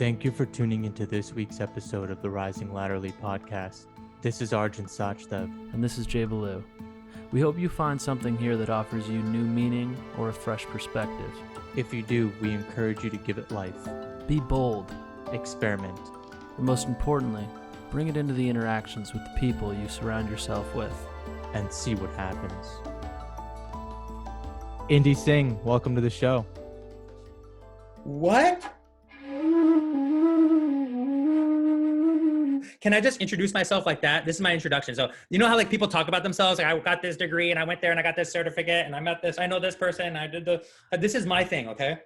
Thank you for tuning into this week's episode of the Rising Laterally podcast. This is Arjun Sachdev. And this is Jay Baloo. We hope you find something here that offers you new meaning or a fresh perspective. If you do, we encourage you to give it life. Be bold. Experiment. And most importantly, bring it into the interactions with the people you surround yourself with. And see what happens. Indy Singh, welcome to the show. What? Can I just introduce myself like that? This is my introduction. So you know how like people talk about themselves? Like I got this degree and I went there and I got this certificate and I met this, I know this person, I did this is my thing, okay?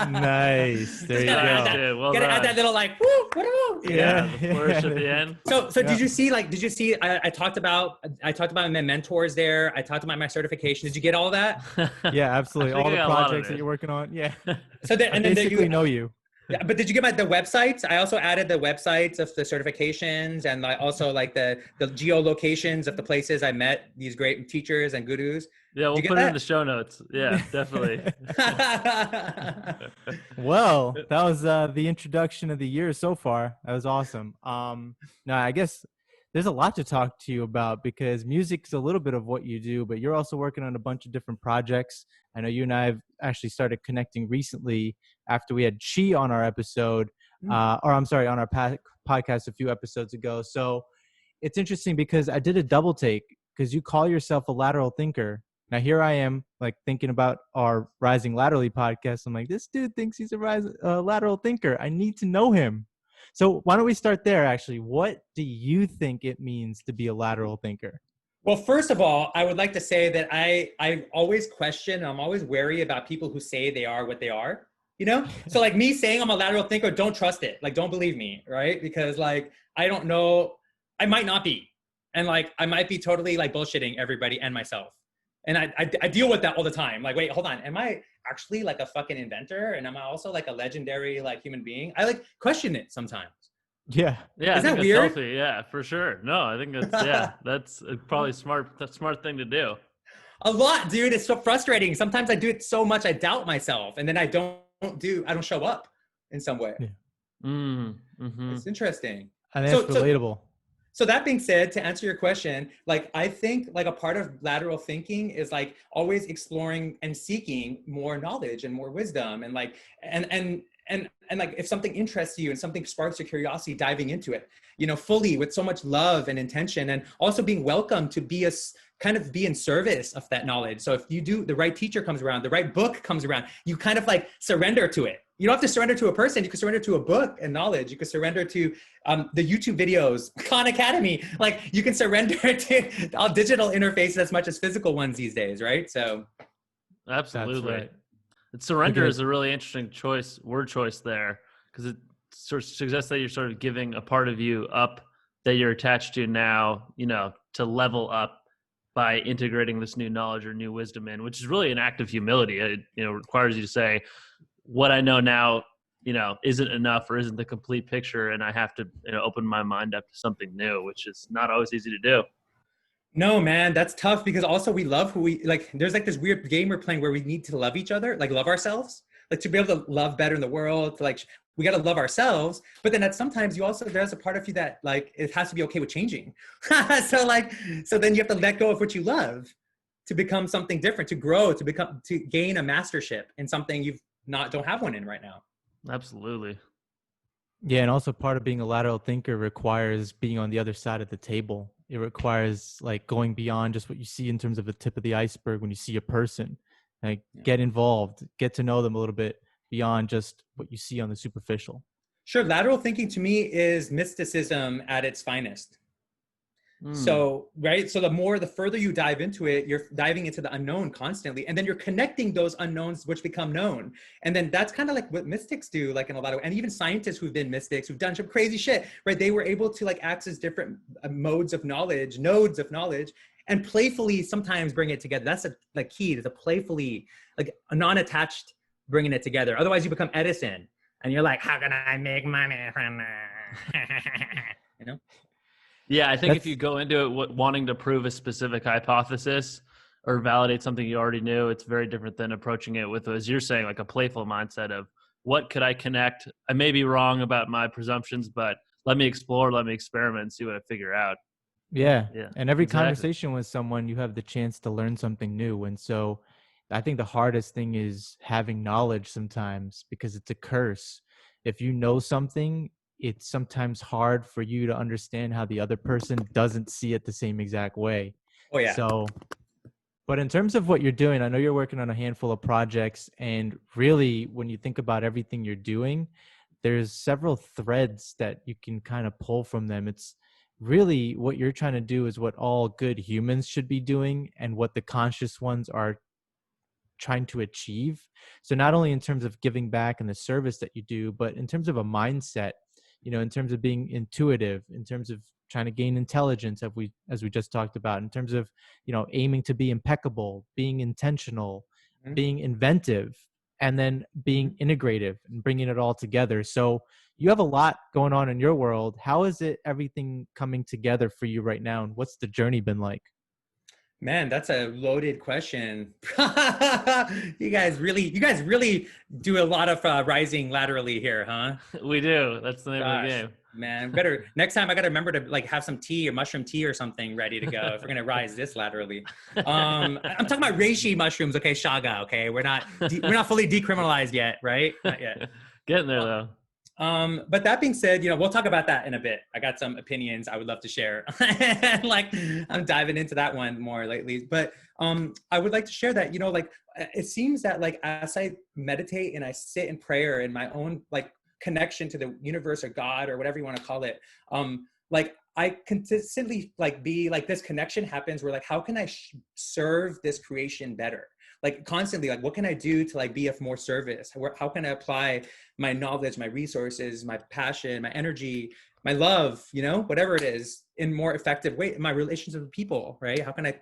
Nice. There you go. Add that little like, woo, woo. Yeah, the flourish at the end. So did you see I talked about my mentors there. I talked about my certification. Did you get all that? Yeah, absolutely. All the projects that you're working on. Yeah. So then, and I then basically you know you. Yeah, but did you get the websites? I also added the websites of the certifications and also like the geolocations of the places I met these great teachers and gurus. Yeah, we'll put it in the show notes. Yeah, definitely. Well, that was the introduction of the year so far. That was awesome. Now, I guess there's a lot to talk to you about because music's a little bit of what you do, but you're also working on a bunch of different projects. I know you and I have actually started connecting recently after we had Chi on our episode, on our podcast a few episodes ago. So it's interesting because I did a double take because you call yourself a lateral thinker. Now here I am like thinking about our Rising Laterally podcast. I'm like, this dude thinks he's a lateral thinker. I need to know him. So why don't we start there actually? What do you think it means to be a lateral thinker? Well, first of all, I would like to say that I always question, I'm always wary about people who say they are what they are, you know? So like me saying I'm a lateral thinker, don't trust it. Like, don't believe me, right? Because like, I don't know, I might not be. And like, I might be totally like bullshitting everybody and myself. And I deal with that all the time. Like, wait, hold on. Am I actually like a fucking inventor? And am I also like a legendary like human being? I like question it sometimes. Yeah. Yeah. Is that weird? Healthy. Yeah, for sure. No, I think that's probably a smart thing to do. A lot, dude. It's so frustrating. Sometimes I do it so much, I doubt myself. And then I don't show up in some way. Yeah. Mm-hmm. It's interesting. I think that's relatable. So that being said, to answer your question, like I think like a part of lateral thinking is like always exploring and seeking more knowledge and more wisdom and like and like if something interests you and something sparks your curiosity, diving into it, you know, fully with so much love and intention, and also being welcome to be kind of be in service of that knowledge. So if you do, the right teacher comes around, the right book comes around, you kind of like surrender to it. You don't have to surrender to a person. You can surrender to a book and knowledge. You can surrender to the YouTube videos, Khan Academy. Like you can surrender to all digital interfaces as much as physical ones these days, right? So, absolutely. Right. Surrender is a really interesting word choice there, because it sort of suggests that you're sort of giving a part of you up that you're attached to now, you know, to level up by integrating this new knowledge or new wisdom in, which is really an act of humility. It, you know, requires you to say, what I know now, you know, isn't enough or isn't the complete picture, and I have to, you know, open my mind up to something new, which is not always easy to do. No, man, that's tough because also we love who we like. There's like this weird game we're playing where we need to love each other, like love ourselves, like to be able to love better in the world. Like we got to love ourselves, but then sometimes there's a part of you that like, it has to be okay with changing. So then you have to let go of what you love to become something different, to grow, to gain a mastership in something don't have one in right now. Absolutely. Yeah, and also part of being a lateral thinker requires being on the other side of the table. It requires like going beyond just what you see in terms of the tip of the iceberg when you see a person. Like get involved, get to know them a little bit beyond just what you see on the superficial. Sure, lateral thinking to me is mysticism at its finest. Mm. So, right. So the further you dive into it, you're diving into the unknown constantly. And then you're connecting those unknowns, which become known. And then that's kind of like what mystics do, like in a lot of, and even scientists who've been mystics, who've done some crazy shit, right? They were able to like access different modes of knowledge, nodes of knowledge, and playfully sometimes bring it together. That's a key to the playfully, like a non-attached bringing it together. Otherwise you become Edison and you're like, how can I make money from you know? Yeah, I think if That's you go into it wanting to prove a specific hypothesis or validate something you already knew, it's very different than approaching it with, as you're saying, like a playful mindset of what could I connect? I may be wrong about my presumptions, but let me explore, let me experiment and see what I figure out. Yeah. Yeah, And every exactly. conversation with someone, you have the chance to learn something new. And so I think the hardest thing is having knowledge sometimes because it's a curse. If you know something, it's sometimes hard for you to understand how the other person doesn't see it the same exact way. Oh yeah. So, but in terms of what you're doing, I know you're working on a handful of projects. And really, when you think about everything you're doing, there's several threads that you can kind of pull from them. It's really what you're trying to do is what all good humans should be doing and what the conscious ones are trying to achieve. So not only in terms of giving back and the service that you do, but in terms of a mindset, in terms of being intuitive, in terms of trying to gain intelligence, as we just talked about, in terms of, aiming to be impeccable, being intentional, Mhm. being inventive, and then being Mhm. integrative and bringing it all together. So you have a lot going on in your world. How is it everything coming together for you right now? And what's the journey been like? Man, that's a loaded question. You guys really do a lot of rising laterally here, huh? We do. That's the name of the Gosh, game. man, better next time I gotta remember to like have some tea or mushroom tea or something ready to go if we're gonna rise this laterally. I'm talking about reishi mushrooms, okay, Shaga, okay? We're not fully decriminalized yet, right? Not yet. Getting there though. But that being said, we'll talk about that in a bit. I got some opinions I would love to share. Like I'm diving into that one more lately. But I would like to share that, like it seems that like as I meditate and I sit in prayer in my own like connection to the universe or God or whatever you want to call it, like I consistently like be like this connection happens where like how can I serve this creation better? Like constantly, like what can I do to like be of more service? How can I apply my knowledge, my resources, my passion, my energy, my love, whatever it is, in more effective way, my relationships with people, right? How can I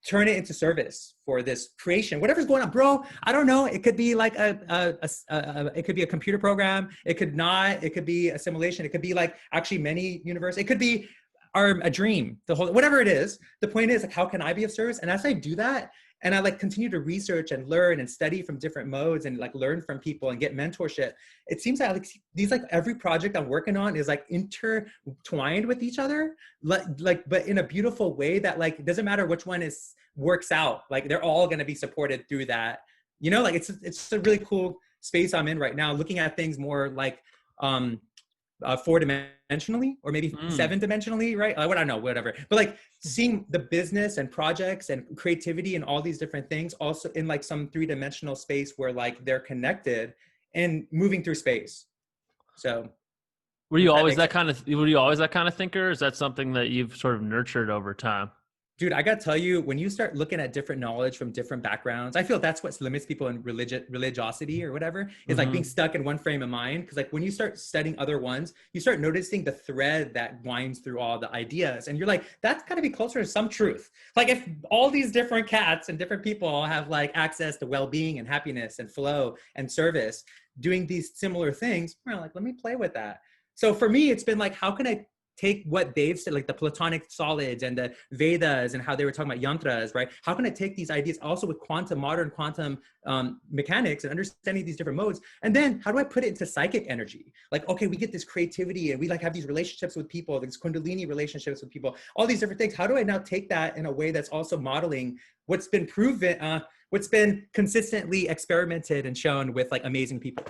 turn it into service for this creation, whatever's going on, bro? I don't know. It could be like it could be a computer program. It could not. It could be a simulation. It could be like actually many universe. It could be a dream. The whole whatever it is. The point is like, how can I be of service? And as I do that, and I like continue to research and learn and study from different modes and like learn from people and get mentorship, it seems that like these like every project I'm working on is like intertwined with each other, like but in a beautiful way that like it doesn't matter which one is works out, like they're all going to be supported through that. Like it's a really cool space I'm in right now, looking at things more like four dimensionally or maybe Mm. seven dimensionally, right? I don't know, whatever. But like seeing the business and projects and creativity and all these different things also in like some three-dimensional space where like they're connected and moving through space. So if that makes sense. Were you always that kind of thinker? Or is that something that you've sort of nurtured over time? Dude, I got to tell you, when you start looking at different knowledge from different backgrounds, I feel that's what limits people in religiosity or whatever, is like being Mm-hmm. stuck in one frame of mind. Because like when you start studying other ones, you start noticing the thread that winds through all the ideas. And you're like, that's got to be closer to some truth. Like if all these different cats and different people have like access to well-being and happiness and flow and service, doing these similar things, well, like, let me play with that. So for me, it's been like, how can I take what they've said, like the Platonic solids and the Vedas and how they were talking about yantras, right? How can I take these ideas also with modern quantum mechanics and understanding these different modes? And then how do I put it into psychic energy? Like, okay, we get this creativity and we like have these relationships with people, these Kundalini relationships with people, all these different things. How do I now take that in a way that's also modeling what's been proven, what's been consistently experimented and shown with like amazing people?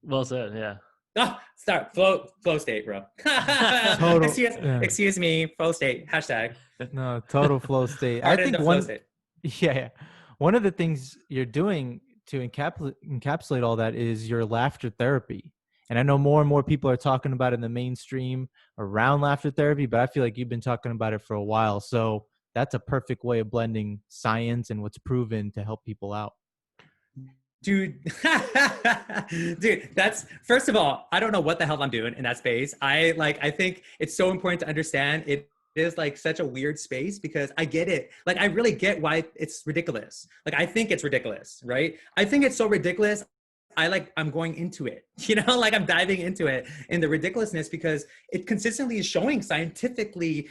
Well said. Yeah. Oh, start flow state, bro. Total. excuse, Yeah. excuse me, flow state, hashtag. No, total flow state. I Pardon think the flow one, state. yeah, one of the things you're doing to encapsulate all that is your laughter therapy. And I know more and more people are talking about it in the mainstream around laughter therapy, but I feel like you've been talking about it for a while. So that's a perfect way of blending science and what's proven to help people out. Dude, dude, that's first of all, I don't know what the hell I'm doing in that space. I think it's so important to understand it is like such a weird space because I get it. Like, I really get why it's ridiculous. Like, I think it's ridiculous, right? I think it's so ridiculous. I'm going into it, like I'm diving into it in the ridiculousness because it consistently is showing scientifically,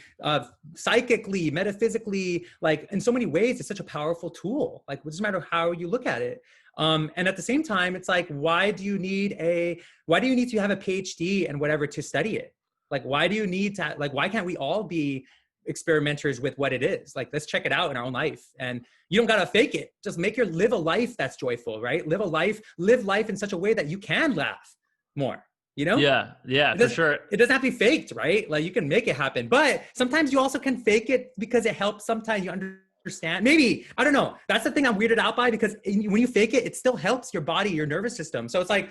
psychically, metaphysically, like in so many ways, it's such a powerful tool. Like, it doesn't matter how you look at it. And at the same time, it's like, why do you need to have a PhD and whatever to study it? Like, why do you need to, like, why can't we all be experimenters with what it is? Like, let's check it out in our own life. And you don't got to fake it. Just live a life that's joyful, right? Live life in such a way that you can laugh more, Yeah, for sure. It doesn't have to be faked, right? Like, you can make it happen, but sometimes you also can fake it because it helps. Sometimes you understand, maybe, I don't know. That's the thing I'm weirded out by, because when you fake it, it still helps your body, your nervous system. So it's like,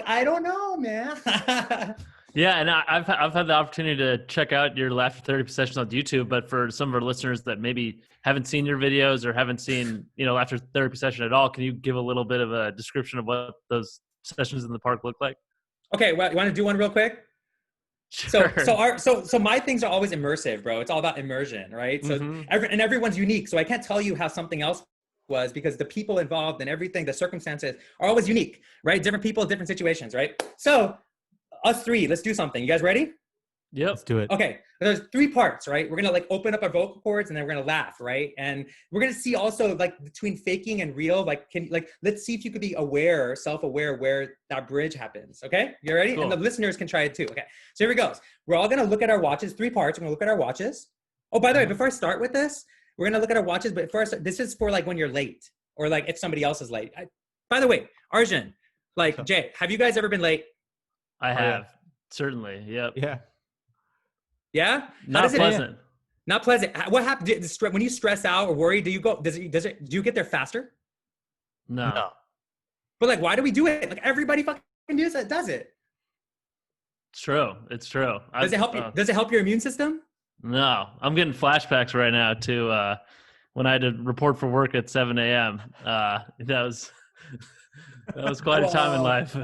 I don't know, man. Yeah, and I've had the opportunity to check out your laughter therapy sessions on YouTube, but for some of our listeners that maybe haven't seen your videos or haven't seen, laughter therapy session at all, can you give a little bit of a description of what those sessions in the park look like? Okay, well, you want to do one real quick? Sure. So my things are always immersive, bro. It's all about immersion, right? So everyone's unique. So I can't tell you how something else was, because the people involved and everything, the circumstances are always unique, right? Different people, different situations, right? So us three, let's do something. You guys ready? Yep. Let's do it. Okay. There's 3 parts, right? We're going to open up our vocal cords and then we're going to laugh, right? And we're going to see also between faking and real, let's see if you could be aware, self-aware where that bridge happens. Okay. You ready? Cool. And the listeners can try it too. Okay. So here we go. We're all going to look at our watches, 3 parts. We're going to look at our watches. Oh, by the way, before I start with this, we're going to look at our watches, but first, this is for when you're late or if somebody else is late. By the way, Arjun, Jay, have you guys ever been late? I have. Certainly. Yep. Yeah. Yeah. Not pleasant. Not pleasant. What happens when you stress out or worry? Do you do you get there faster? No. But why do we do it? Everybody fucking does it. It's true. It's true. Does it help you? Does it help your immune system? No, I'm getting flashbacks right now to when I had to report for work at 7 a.m. That was quite a time in life.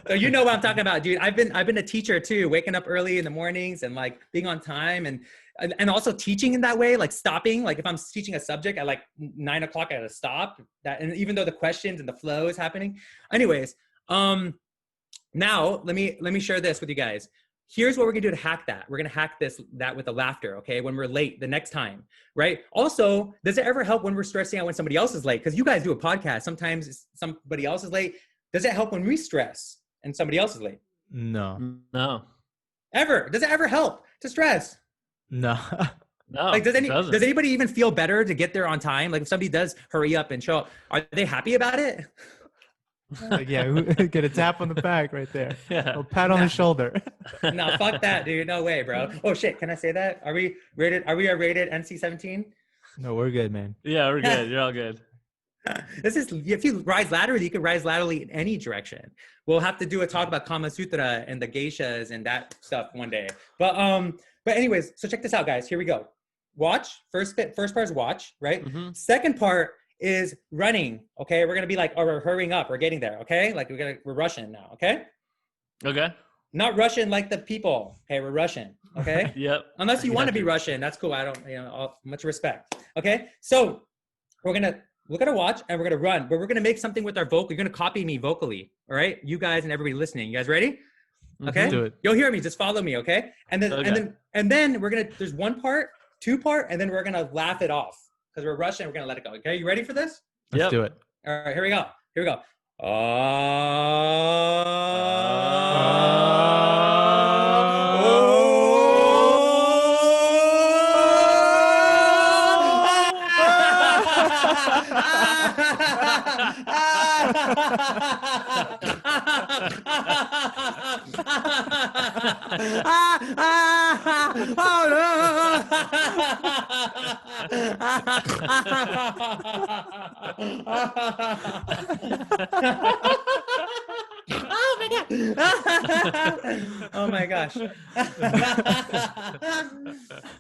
So you know what I'm talking about, dude. I've been a teacher too, waking up early in the mornings and being on time and also teaching in that way, stopping. If I'm teaching a subject at 9 o'clock, I gotta stop that. And even though the questions and the flow is happening. Anyways, now let me share this with you guys. Here's what we're gonna do to hack that. We're gonna hack that with the laughter, okay? When we're late the next time, right? Also, does it ever help when we're stressing out when somebody else is late? Because you guys do a podcast. Sometimes somebody else is late. Does it help when we stress and somebody else is late? No. Ever? Does it ever help to stress? No. No. Does anybody even feel better to get there on time? If somebody does hurry up and show up, are they happy about it? Yeah, get a tap on the back right there. Yeah. A pat on the shoulder. No, fuck that, dude. No way, bro. Oh shit, can I say that? Are we a rated NC-17? No, we're good, man. Yeah, we're good. You're all good. This is, if you rise laterally, you can rise laterally in any direction. We'll have to do a talk about Kama Sutra and the geishas and that stuff one day. But anyways, so check this out, guys. Here we go. Watch. First part is watch, right? Mm-hmm. Second part is running. Okay, we're gonna be we're hurrying up. We're getting there. Okay, we're rushing now. Okay. Okay. Not Russian like the people. Okay, we're Russian. Okay. Yep. Unless you want to be Russian, that's cool. I don't, much respect. Okay, so we're gonna look at a watch and we're gonna run, but we're gonna make something with our vocal. You're gonna copy me vocally. All right, you guys and everybody listening. You guys ready? Okay. Let's do it. You'll hear me. Just follow me. Okay. And then we're gonna. There's 1 part, 2 part, and then we're gonna laugh it off because we're Russian. We're gonna let it go. Okay. You ready for this? Let's do it. All right. Here we go. Oh my god! Oh my gosh!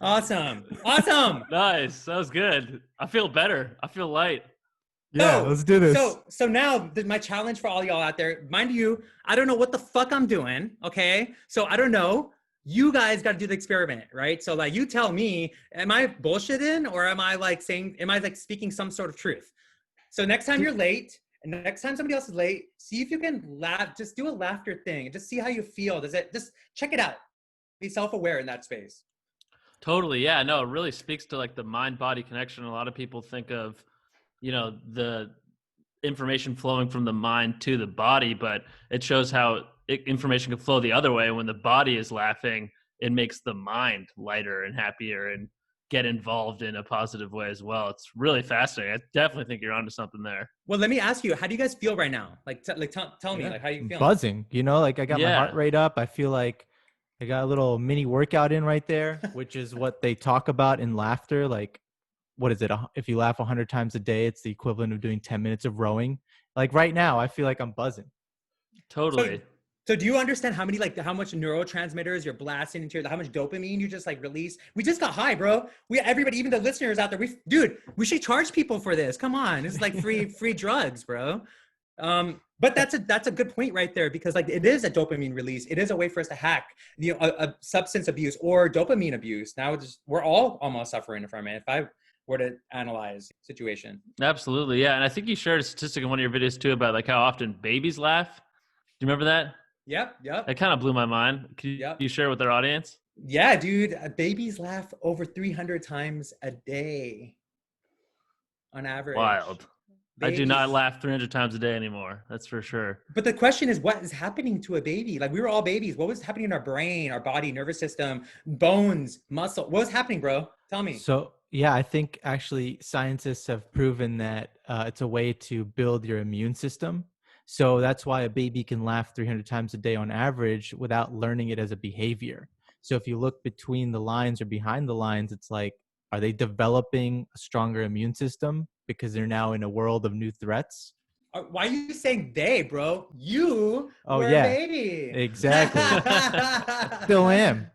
Awesome! Awesome! Nice. That was good. I feel better. I feel light. Yeah, let's do this. So now my challenge for all y'all out there, mind you, I don't know what the fuck I'm doing. Okay, so I don't know. You guys got to do the experiment, right? So like, you tell me, am I bullshitting or am I like speaking some sort of truth? So next time you're late, and next time somebody else is late, see if you can laugh. Just do a laughter thing and just see how you feel. Just check it out. Be self-aware in that space. Totally. Yeah. No, it really speaks to like the mind-body connection. A lot of people think of, the information flowing from the mind to the body, but it shows how information can flow the other way. When the body is laughing, it makes the mind lighter and happier and get involved in a positive way as well. It's really fascinating. I definitely think you're onto something there. Well, let me ask you, how do you guys feel right now? Like, tell me, like, how you feeling? Buzzing, like I got my heart rate up. I feel like I got a little mini workout in right there, which is what they talk about in laughter. Like, what is it? If you laugh 100 times a day, it's the equivalent of doing 10 minutes of rowing. Like right now, I feel like I'm buzzing. Totally. So do you understand how much neurotransmitters you're blasting into how much dopamine you just like release? We just got high, bro. Everybody, even the listeners out there, we should charge people for this. Come on. This is like free drugs, bro. But that's a good point right there, because like it is a dopamine release. It is a way for us to hack, a substance abuse or dopamine abuse. Now we're all almost suffering from it. If I were to analyze the situation. Absolutely. Yeah. And I think you shared a statistic in one of your videos too about like how often babies laugh. Do you remember that? Yep. That kind of blew my mind. Can you share with their audience? Yeah, dude. Babies laugh over 300 times a day on average. Wild. Babies. I do not laugh 300 times a day anymore. That's for sure. But the question is, what is happening to a baby? Like, we were all babies. What was happening in our brain, our body, nervous system, bones, muscle? What was happening, bro? Tell me. So, yeah, I think actually scientists have proven that it's a way to build your immune system. So that's why a baby can laugh 300 times a day on average without learning it as a behavior. So if you look between the lines or behind the lines, it's like, are they developing a stronger immune system because they're now in a world of new threats? Why are you saying they, bro? You were a baby. Exactly. Still am.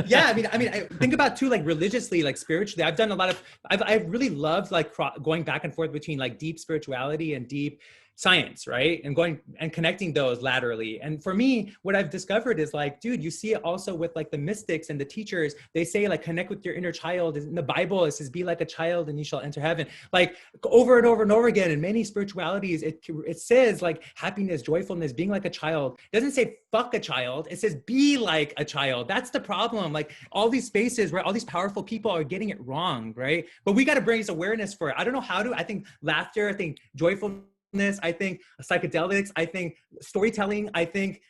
Yeah, I mean, I think about too, like religiously, like spiritually. I've done a lot of. I've really loved like going back and forth between like deep spirituality and deep science, right? And going and connecting those laterally. And for me, what I've discovered is like, dude, you see it also with like the mystics and the teachers. They say like connect with your inner child. In the Bible, it says be like a child and you shall enter heaven. Like over and over and over again in many spiritualities, it says like happiness, joyfulness, being like a child. It doesn't say fuck a child. It says be like a child. That's the problem. Like all these spaces where all these powerful people are getting it wrong, right? But we got to bring awareness for it. I don't know how to. I think laughter, I think joyfulness, I think psychedelics, I think storytelling, I think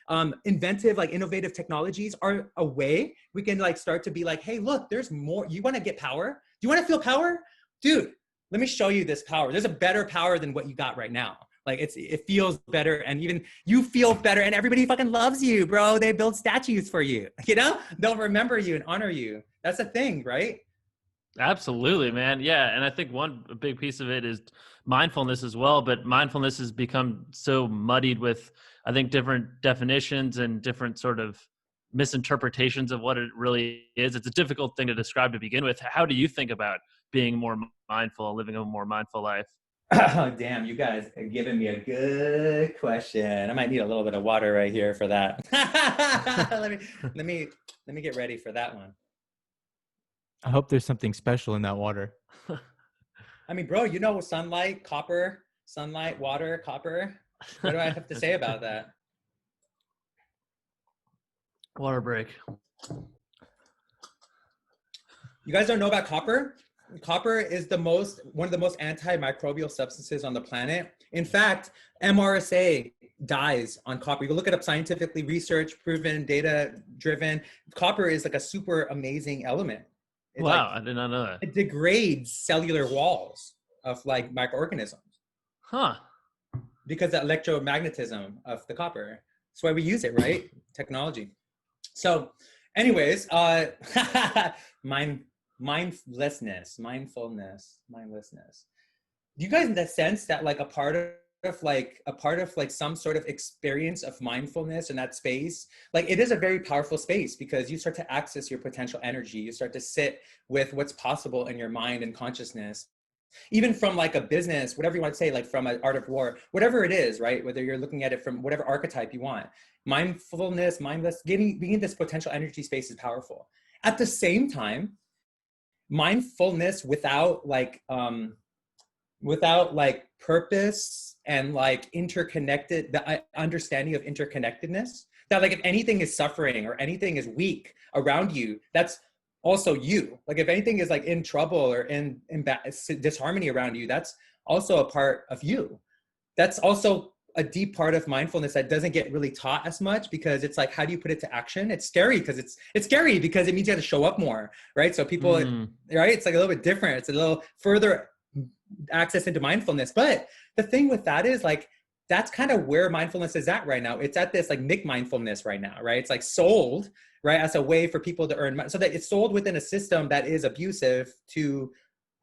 inventive, like innovative technologies are a way we can like start to be like, hey, look, there's more. You want to get power? Do you want to feel power? Dude, let me show you this power. There's a better power than what you got right now. Like it feels better, and even you feel better, and everybody fucking loves you, bro. They build statues for you, they'll remember you and honor you. That's a thing, right? Absolutely, man. Yeah. And I think one big piece of it is mindfulness as well, but mindfulness has become so muddied with, I think, different definitions and different sort of misinterpretations of what it really is. It's a difficult thing to describe to begin with. How do you think about being more mindful, living a more mindful life? Oh, damn, you guys are giving me a good question. I might need a little bit of water right here for that. let me get ready for that one. I hope there's something special in that water. I mean, bro, sunlight, copper, sunlight, water, copper. What do I have to say about that? Water break. You guys don't know about copper? Copper is one of the most antimicrobial substances on the planet. In fact, MRSA dies on copper. You can look it up scientifically, research proven, data driven. Copper is like a super amazing element. Wow, I did not know that. It degrades cellular walls of like microorganisms. Huh. because the electromagnetism of the copper. That's why we use it, right? Technology. So, anyways, mind, mindfulness. Do you guys in that sense that like a part of like some sort of experience of mindfulness in that space, like it is a very powerful space because you start to access your potential energy, you start to sit with what's possible in your mind and consciousness, even from like a business, whatever you want to say, like from an art of war, whatever it is, right? Whether you're looking at it from whatever archetype you want, mindfulness, mindless, being in this potential energy space is powerful. At the same time, mindfulness without like purpose and like interconnected, the understanding of interconnectedness, that like if anything is suffering or anything is weak around you, that's also you. Like if anything is like in trouble or in disharmony around you, that's also a part of you. That's also a deep part of mindfulness that doesn't get really taught as much, because it's like, how do you put it to action? It's scary because it's scary because it means you have to show up more, right? So people, right? It's like a little bit different. It's a little further access into mindfulness. But the thing with that is like, that's kind of where mindfulness is at right now. It's at this like McMindfulness right now, right? It's like sold, right, as a way for people to earn money. So that it's sold within a system that is abusive to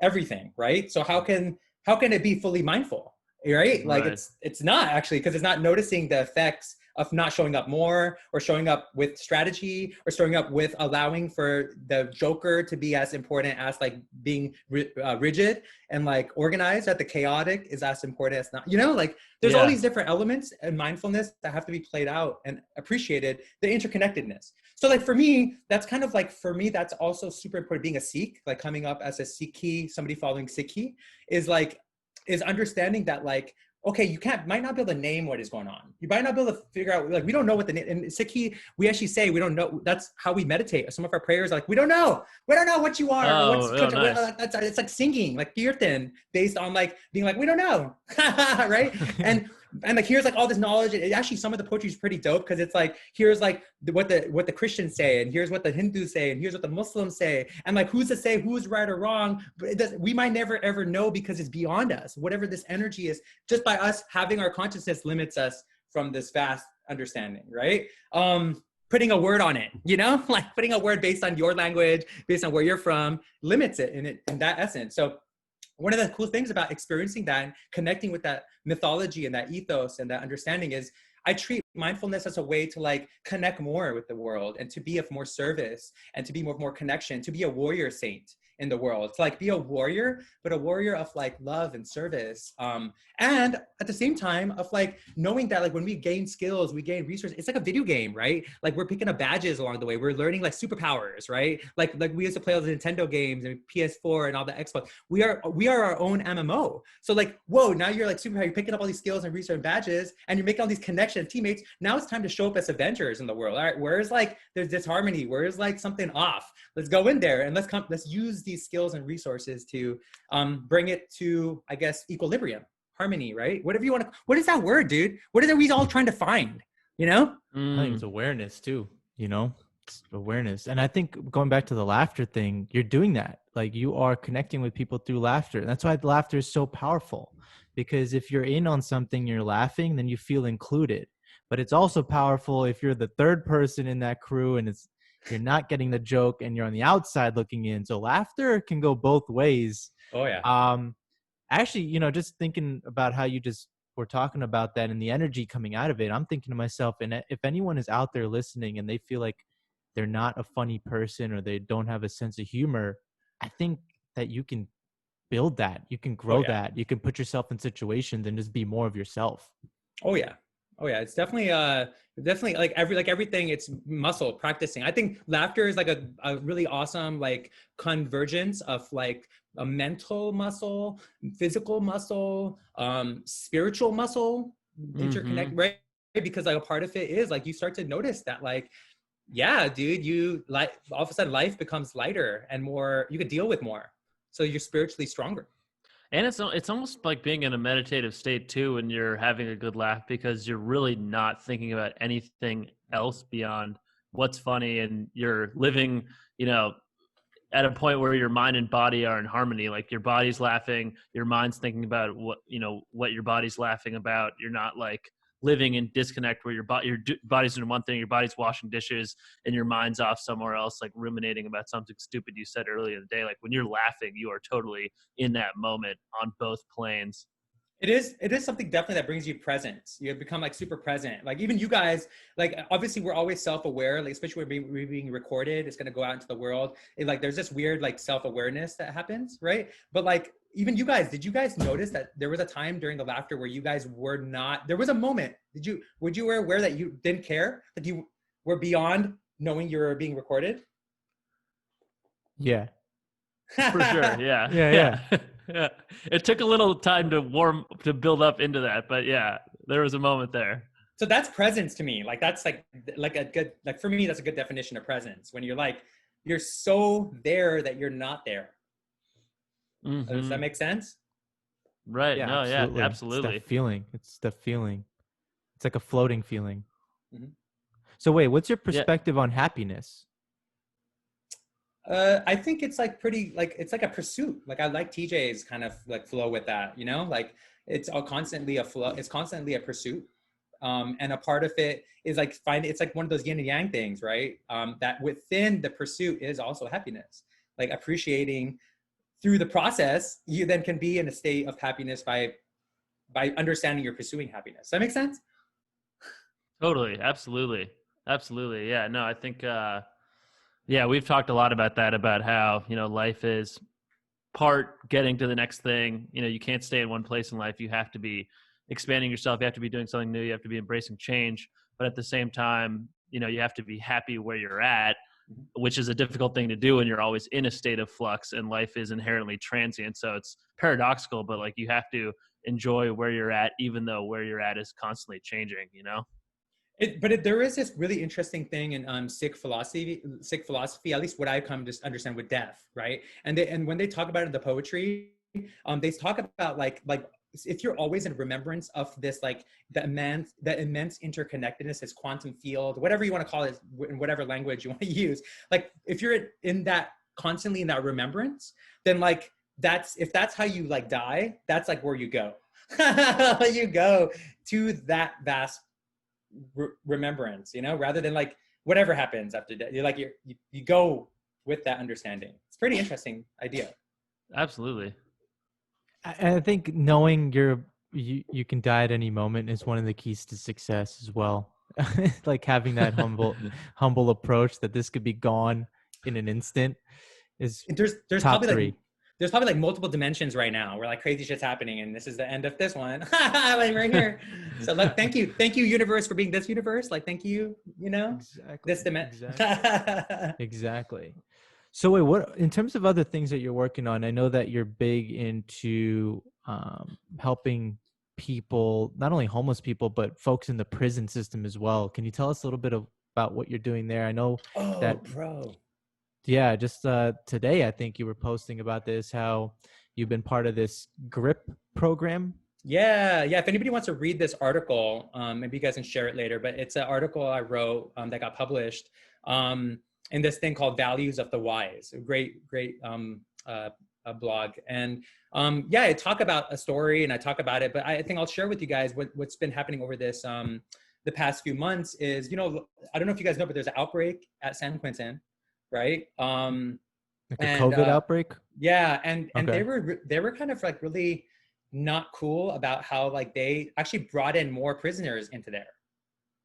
everything, right? So how can it be fully mindful, right? Like it's not actually, because it's not noticing the effects of not showing up more, or showing up with strategy, or showing up with allowing for the joker to be as important as like being rigid and like organized, that the chaotic is as important as not, you know, like there's all these different elements in mindfulness that have to be played out and appreciated, the interconnectedness. So like for me, that's kind of like, for me, that's also super important. Being a Sikh, like coming up as a Sikhi, somebody following Sikhi, is understanding that like, okay, you might not be able to name what is going on. You might not be able to figure out, like, we don't know what the name, and Sikhi, we actually say, we don't know. That's how we meditate. Some of our prayers are like, we don't know what you are. Nice. It's like singing, like kirtan, based on like being like, we don't know, right? And like, here's like all this knowledge. And actually, some of the poetry is pretty dope, because it's like, here's like what the Christians say, and here's what the Hindus say, and here's what the Muslims say, and like, who's to say who's right or wrong? But we might never ever know, because it's beyond us. Whatever this energy is, just by us having our consciousness limits us from this vast understanding, right? Putting a word on it, you know, like putting a word based on your language, based on where you're from, limits it in that essence. So one of the cool things about experiencing that and connecting with that mythology and that ethos and that understanding is, I treat mindfulness as a way to like connect more with the world, and to be of more service, and to be more connection, to be a warrior saint in the world, to like be a warrior, but a warrior of like love and service. And at the same time of like knowing that like when we gain skills, we gain resources, it's like a video game, right? Like we're picking up badges along the way. We're learning like superpowers, right? Like we used to play all the Nintendo games and PS4 and all the Xbox. We are our own MMO. So like, whoa, now you're like superpower, you're picking up all these skills and research and badges, and you're making all these connections, teammates. Now it's time to show up as Avengers in the world. All right, where's like there's disharmony, where's like something off? Let's go in there and let's use these skills and resources to bring it to, I guess, equilibrium, harmony, right? Whatever you want to, what is that word, dude? What are we all trying to find, you know? I think it's awareness too, you know, it's awareness. And I think going back to the laughter thing, you're doing that. Like you are connecting with people through laughter. And that's why laughter is so powerful, because if you're in on something, you're laughing, then you feel included. But it's also powerful if you're the third person in that crew and you're not getting the joke and you're on the outside looking in. So laughter can go both ways. Oh yeah. Actually, you know, just thinking about how you just were talking about that and the energy coming out of it, I'm thinking to myself, and if anyone is out there listening and they feel like they're not a funny person or they don't have a sense of humor, I think that you can build that. You can grow that. You can put yourself in situations and just be more of yourself. Oh yeah. Oh yeah. It's definitely like everything, it's muscle practicing. I think laughter is like a really awesome like convergence of like a mental muscle, physical muscle, spiritual muscle, interconnect, right? Because like a part of it is like you start to notice that like, yeah, dude, you like all of a sudden life becomes lighter and more, you can deal with more. So you're spiritually stronger. And it's almost like being in a meditative state too when you're having a good laugh, because you're really not thinking about anything else beyond what's funny, and you're living, you know, at a point where your mind and body are in harmony. Like your body's laughing, your mind's thinking about what your body's laughing about. You're not like living in disconnect where your body's doing one thing, your body's washing dishes, and your mind's off somewhere else, like ruminating about something stupid you said earlier in the day. Like when you're laughing, you are totally in that moment on both planes. It is something definitely that brings you presence. You become like super present. Like even you guys, like obviously we're always self-aware, like especially when we're being recorded, it's gonna go out into the world. Like there's this weird like self-awareness that happens, right? But like even you guys, did you guys notice that there was a time during the laughter where you guys were not, there was a moment, would you were aware that you didn't care? Like you were beyond knowing you were being recorded? Yeah. For sure. Yeah. Yeah. Yeah. It took a little time to build up into that, but yeah, there was a moment there. So that's presence to me. Like that's like a good, like for me, that's a good definition of presence. When you're like, you're so there that you're not there. Mm-hmm. Does that make sense? Right. Yeah, No, absolutely. yeah, absolutely. It's that feeling. It's the feeling. It's like a floating feeling. Mm-hmm. So wait, what's your perspective on happiness? I think it's like pretty, like, it's like a pursuit. Like I like TJ's kind of like flow with that, you know, like it's all constantly a flow. It's constantly a pursuit. And a part of it is like it's like one of those yin and yang things, right? That within the pursuit is also happiness, like appreciating through the process, you then can be in a state of happiness by understanding you're pursuing happiness. Does that make sense? Totally. Absolutely. Absolutely. Yeah. No, I think, yeah, we've talked a lot about that, about how, life is part getting to the next thing. You can't stay in one place in life. You have to be expanding yourself. You have to be doing something new. You have to be embracing change. But at the same time, you have to be happy where you're at, which is a difficult thing to do when you're always in a state of flux and life is inherently transient. So it's paradoxical, but like you have to enjoy where you're at, even though where you're at is constantly changing, There is this really interesting thing in Sikh philosophy, at least what I come to understand with death, right? And when they talk about it in the poetry, they talk about like if you're always in remembrance of this, like the immense interconnectedness, this quantum field, whatever you want to call it, in whatever language you want to use, like if you're in that constantly in that remembrance, then like if that's how you like die, that's like where you go. You go to that vast remembrance, rather than like whatever happens after death. You're like you go with that understanding. It's a pretty interesting idea. Absolutely. I think knowing you can die at any moment is one of the keys to success as well. Like having that humble approach that this could be gone in an instant is there's top probably three. like there's probably like multiple dimensions right now where like crazy shit's happening, and this is the end of this one. Like right here. So look, thank you universe for being this universe. Like thank you, Exactly. this dimension. Exactly. So wait, what in terms of other things that you're working on? I know that you're big into helping people, not only homeless people, but folks in the prison system as well. Can you tell us a little bit about what you're doing there? I know that, bro. Yeah, just today I think you were posting about this, how you've been part of this GRIP program. Yeah. If anybody wants to read this article, maybe you guys can share it later, but it's an article I wrote that got published in this thing called Values of the Wise. A great a blog. And I talk about a story and I talk about it, but I think I'll share with you guys what's been happening over this the past few months is, I don't know if you guys know, but there's an outbreak at San Quentin, right? Like a COVID outbreak? Yeah, and Okay. they were kind of like really not cool about how like they actually brought in more prisoners into there.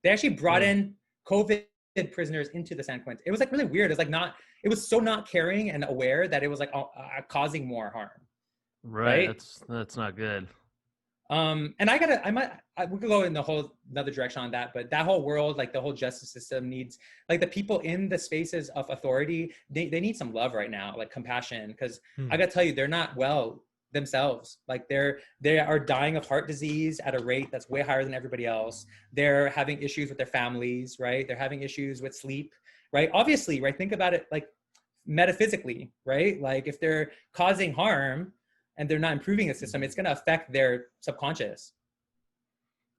They actually brought in COVID prisoners into the San Quentin. It was like really weird. It was so not caring and aware that it was like causing more harm. Right. That's not good. And we could go in the whole another direction on that, but that whole world, like the whole justice system needs, like the people in the spaces of authority, they need some love right now, like compassion. Cause I gotta tell you, they're not well themselves. Like they are dying of heart disease at a rate that's way higher than everybody else. They're having issues with their families, right? They're having issues with sleep, right? Obviously, right? Think about it like metaphysically, right? Like if they're causing harm, and they're not improving the system, it's going to affect their subconscious.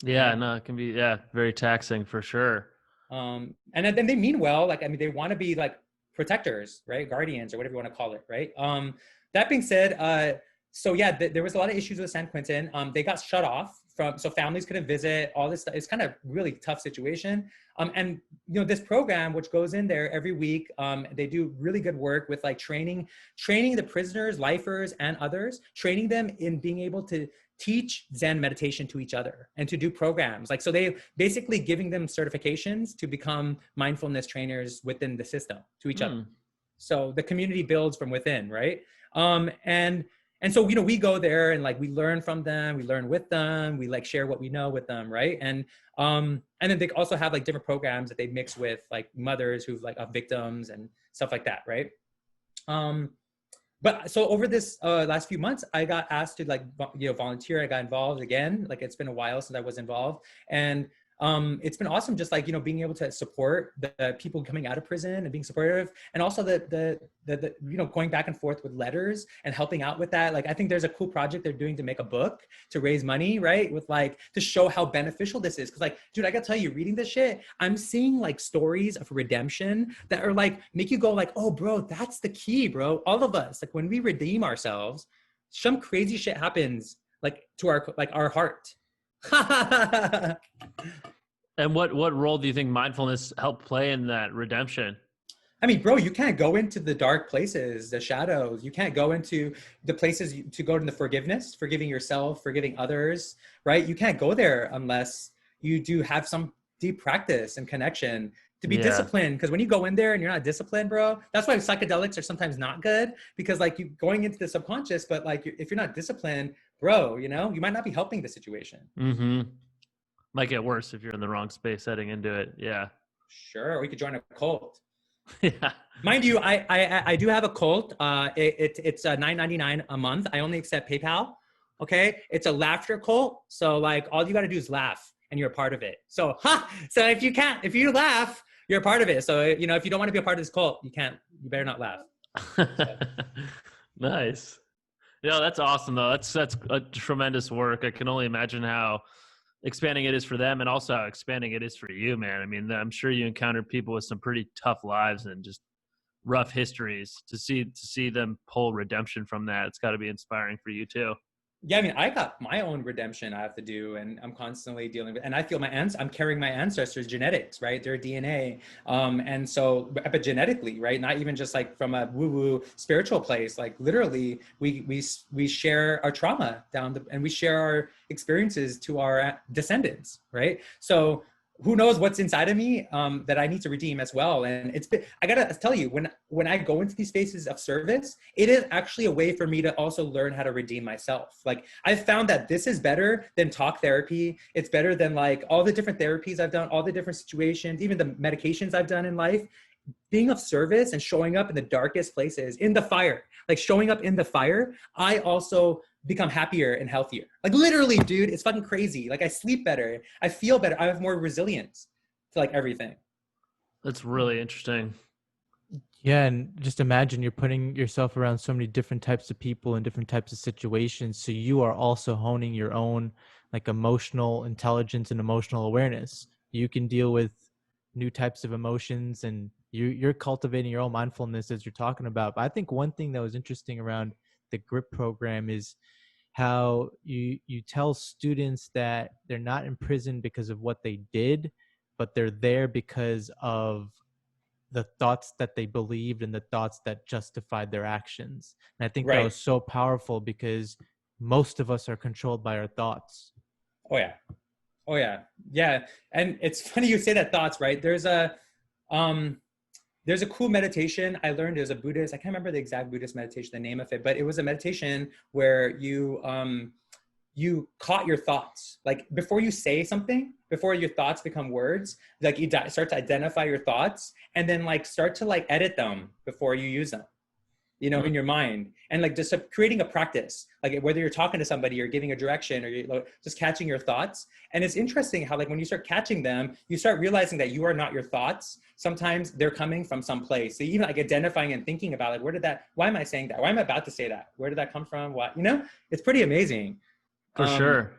Yeah, no, it can be, very taxing for sure. And then they mean well, like, I mean, they want to be like protectors, right? Guardians or whatever you want to call it, right? That being said, so yeah, there was a lot of issues with San Quentin. They got shut off so families couldn't visit, all this stuff. It's kind of really tough situation. And this program, which goes in there every week, they do really good work with like training the prisoners, lifers, and others, training them in being able to teach Zen meditation to each other and to do programs. Like, so they basically giving them certifications to become mindfulness trainers within the system to each other. So the community builds from within, right? And so, we go there and like, we learn from them, we learn with them, we like share what we know with them. Right. And then they also have like different programs that they mix with like mothers who've like victims and stuff like that. Right. But so over this last few months, I got asked to like, volunteer. I got involved again. Like, it's been a while since I was involved. And it's been awesome just like, being able to support the people coming out of prison and being supportive, and also the going back and forth with letters and helping out with that. Like, I think there's a cool project they're doing to make a book to raise money, right? With like, to show how beneficial this is. Cause like, dude, I gotta tell you, reading this shit, I'm seeing like stories of redemption that are like, make you go like, oh bro, that's the key, bro. All of us, like when we redeem ourselves, some crazy shit happens like to our heart. And what role do you think mindfulness helped play in that redemption? I mean, bro, you can't go into the dark places, the shadows. You can't go into the places to go to the forgiveness, forgiving yourself, forgiving others, right? You can't go there unless you do have some deep practice and connection to be disciplined. Because when you go in there and you're not disciplined, bro, that's why psychedelics are sometimes not good, because like, you going into the subconscious, but like, if you're not disciplined, bro, you might not be helping the situation. Might get worse if you're in the wrong space heading into it. Yeah. Sure. Or you could join a cult. Yeah. Mind you, I do have a cult. It's $9.99 a month. I only accept PayPal. Okay. It's a laughter cult. So like, all you got to do is laugh and you're a part of it. So, so if you laugh, you're a part of it. So, if you don't want to be a part of this cult, you better not laugh. So. Nice. Yeah, that's awesome though. That's a tremendous work. I can only imagine how expanding it is for them, and also how expanding it is for you, man. I mean, I'm sure you encountered people with some pretty tough lives and just rough histories. To see them pull redemption from that, it's got to be inspiring for you too. Yeah, I mean, I got my own redemption I have to do, and I'm constantly dealing with, and I feel I'm carrying my ancestors' genetics, right? Their DNA. And so epigenetically, right? Not even just like from a woo-woo spiritual place, like literally we share our trauma and we share our experiences to our descendants, right? So who knows what's inside of me that I need to redeem as well. And I gotta tell you, when I go into these spaces of service, it is actually a way for me to also learn how to redeem myself. Like, I've found that this is better than talk therapy. It's better than like all the different therapies I've done, all the different situations, even the medications I've done in life. Being of service and showing up in the darkest places, in the fire, like showing up in the fire, I also become happier and healthier. Like literally, dude, it's fucking crazy. Like, I sleep better, I feel better, I have more resilience to like everything. That's really interesting. Yeah, and just imagine you're putting yourself around so many different types of people in different types of situations, so you are also honing your own like emotional intelligence and emotional awareness. You can deal with new types of emotions, and you're cultivating your own mindfulness as you're talking about. But I think one thing that was interesting around the GRIP program is how you tell students that they're not in prison because of what they did, but they're there because of the thoughts that they believed and the thoughts that justified their actions. And I think that was so powerful, because most of us are controlled by our thoughts. Oh yeah. Yeah. And it's funny you say that, thoughts, right? There's a cool meditation I learned. There's a Buddhist, I can't remember the exact Buddhist meditation, the name of it, but it was a meditation where you caught your thoughts. Like, before you say something, before your thoughts become words, like you start to identify your thoughts and then like start to like edit them before you use them, in your mind. And like just creating a practice, like whether you're talking to somebody or giving a direction, or you're just catching your thoughts. And it's interesting how like when you start catching them, you start realizing that you are not your thoughts. Sometimes they're coming from some place. So even like identifying and thinking about like, why am I saying that? Why am I about to say that? Where did that come from? What, it's pretty amazing. For sure.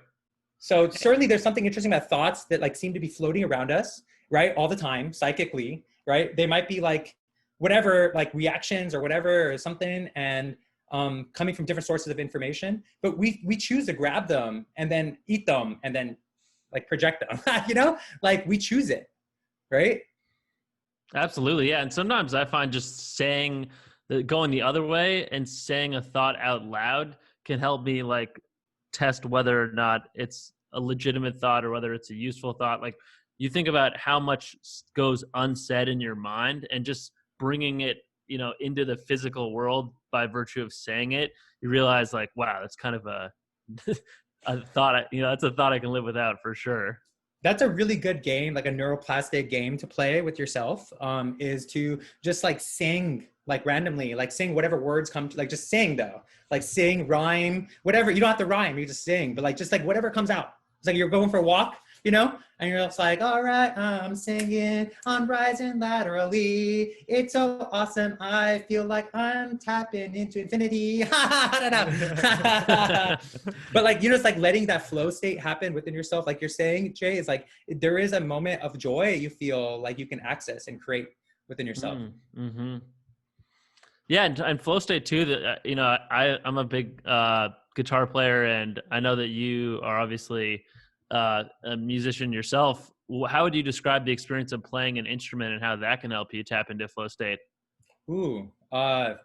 So certainly there's something interesting about thoughts that like seem to be floating around us, right? All the time, psychically, right? They might be like whatever, like reactions or whatever or something, and coming from different sources of information, but we choose to grab them and then eat them and then like project them. You know, like we choose it, right? Absolutely, yeah. And sometimes I find just going the other way and saying a thought out loud can help me like test whether or not it's a legitimate thought or whether it's a useful thought. Like you think about how much goes unsaid in your mind, and just bringing it, into the physical world by virtue of saying it, you realize like, wow, that's kind of a a thought. That's a thought I can live without for sure. That's a really good game, like a neuroplastic game to play with yourself, is to just like sing, like randomly, like sing whatever words come to, like just sing though, like sing, rhyme, whatever. You don't have to rhyme, you just sing, but like just like whatever comes out. It's like you're going for a walk, and you're just like, all right, I'm singing, I'm rising laterally. It's so awesome. I feel like I'm tapping into infinity. I don't know. But like, it's like letting that flow state happen within yourself. Like you're saying, Jay, is like, there is a moment of joy you feel like you can access and create within yourself. Mm-hmm. Yeah. And flow state too, that, I'm a big guitar player, and I know that you are obviously a musician yourself. How would you describe the experience of playing an instrument and how that can help you tap into flow state? Ooh,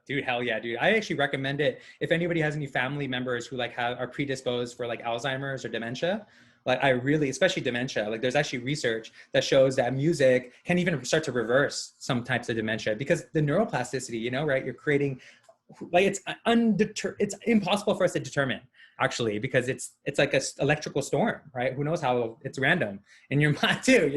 dude, hell yeah, dude. I actually recommend it if anybody has any family members who like are predisposed for like Alzheimer's or dementia. Like I really, especially dementia, like there's actually research that shows that music can even start to reverse some types of dementia because the neuroplasticity, right? You're creating, like it's impossible for us to determine actually, because it's like a electrical storm, right? Who knows how it's random in your mind too,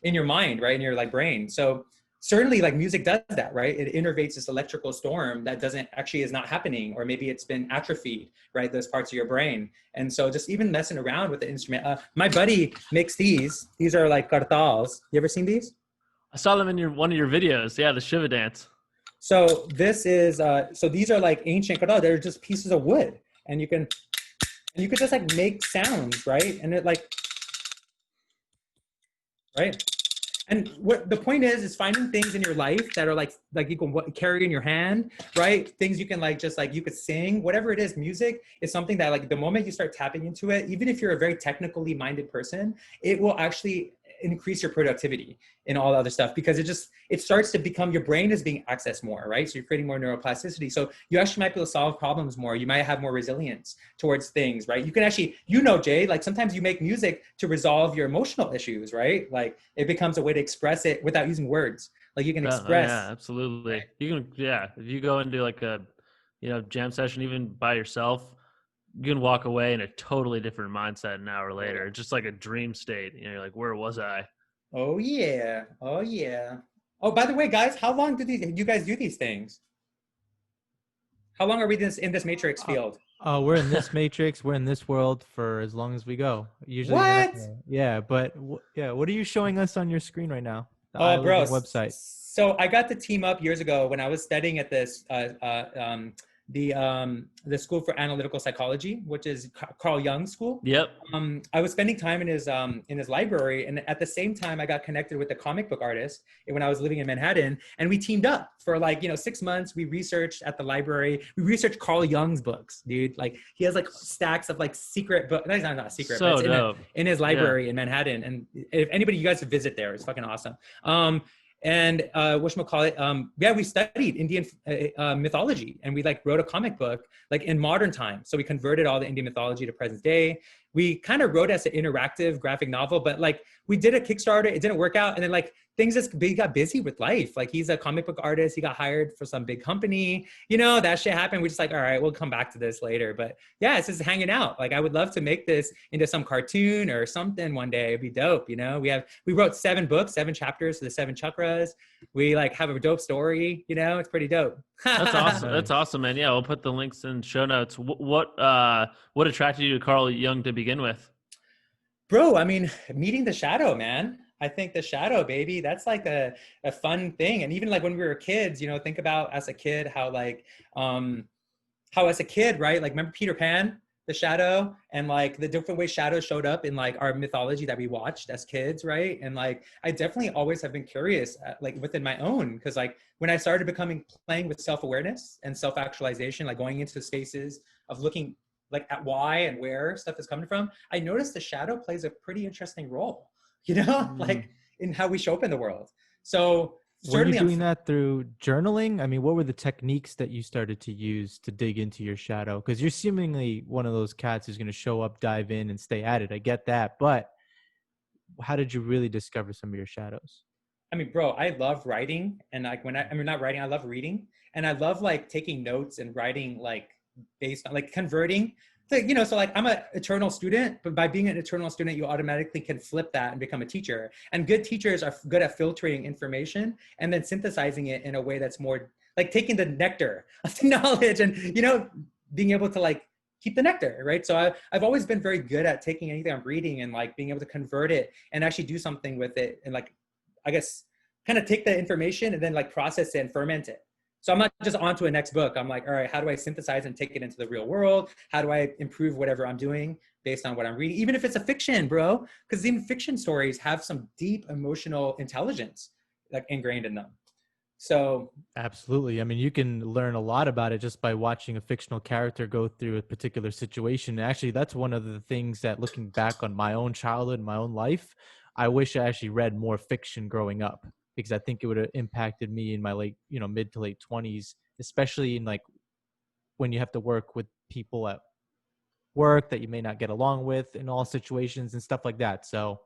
in your mind, right? In your like brain. So certainly like music does that, right? It innervates this electrical storm that is not happening, or maybe it's been atrophied, right? Those parts of your brain. And so just even messing around with the instrument, my buddy makes these are like cartals. You ever seen these? I saw them in one of your videos. Yeah. The Shiva dance. So this is, so these are like ancient cartals. They're just pieces of wood, and you could just like make sounds, right? And it like, right? And what the point is finding things in your life that are like you can carry in your hand, right? Things you can like, just like you could sing, whatever it is. Music is something that like the moment you start tapping into it, even if you're a very technically minded person, it will actually increase your productivity and all the other stuff, because it starts to become, your brain is being accessed more, right? So you're creating more neuroplasticity. So you actually might be able to solve problems more. You might have more resilience towards things, right? You can actually, Jay, like sometimes you make music to resolve your emotional issues, right? Like it becomes a way to express it without using words. Like you can express. Yeah, absolutely. You can, if you go into like a, jam session, even by yourself, you can walk away in a totally different mindset an hour later. It's just like a dream state. You're like, where was I? Oh yeah. Oh yeah. Oh, by the way, guys, how long do you guys do these things? How long are we in this matrix field? We're in this matrix. We're in this world for as long as we go. Usually, what? Yeah, but what are you showing us on your screen right now? The Oh, bro, website. So I got the team up years ago when I was studying at this the School for Analytical Psychology, which is Carl Jung's school. Yep. I was spending time in his library, and at the same time, I got connected with a comic book artist when I was living in Manhattan, and we teamed up for like 6 months. We researched at the library. We researched Carl Jung's books, dude. Like he has like stacks of like secret books. No, not secret. So but dope. In his library in Manhattan, and if anybody, you guys should visit there. It's fucking awesome. And whatchamacallit, we studied Indian mythology, and we like wrote a comic book like in modern times. So we converted all the Indian mythology to present day. We kind of wrote as an interactive graphic novel, but like we did a Kickstarter, it didn't work out. And then like he got busy with life. Like he's a comic book artist. He got hired for some big company, that shit happened. We're just like, all right, we'll come back to this later. But yeah, it's just hanging out. Like I would love to make this into some cartoon or something one day. It'd be dope. We wrote 7 books, 7 chapters for the 7 chakras. We like have a dope story, it's pretty dope. That's awesome. That's awesome, man. Yeah, we'll put the links in show notes. What attracted you to Carl Jung to begin with? Bro, I mean, meeting the shadow, man. I think the shadow, baby, that's like a fun thing. And even like when we were kids, think about as a kid, how as a kid, right? Like remember Peter Pan? the shadow and like the different ways shadows showed up in like our mythology that we watched as kids, right? And like I definitely always have been curious like within my own, because like when I started playing with self-awareness and self-actualization, like going into spaces of looking like at why and where stuff is coming from, I noticed the shadow plays a pretty interesting role, like in how we show up in the world. So were you certainly doing that through journaling? I mean, what were the techniques that you started to use to dig into your shadow? Because you're seemingly one of those cats who's going to show up, dive in, and stay at it. I get that. But how did you really discover some of your shadows? I mean, bro, I love writing, and like I mean, not writing, I love reading, and I love like taking notes and writing like based on like converting. So like I'm an eternal student, but by being an eternal student, you automatically can flip that and become a teacher. And good teachers are good at filtering information and then synthesizing it in a way that's more like taking the nectar of knowledge and, being able to like keep the nectar, right? So I've always been very good at taking anything I'm reading and like being able to convert it and actually do something with it. And like, I guess, kind of take the information and then like process it and ferment it. So I'm not just onto a next book. I'm like, all right, how do I synthesize and take it into the real world? How do I improve whatever I'm doing based on what I'm reading? Even if it's a fiction, bro, because even fiction stories have some deep emotional intelligence like ingrained in them. So absolutely. I mean, you can learn a lot about it just by watching a fictional character go through a particular situation. Actually, that's one of the things that, looking back on my own childhood, my own life, I wish I actually read more fiction growing up, because I think it would have impacted me in my mid to late 20s, especially in like when you have to work with people at work that you may not get along with in all situations and stuff like that. So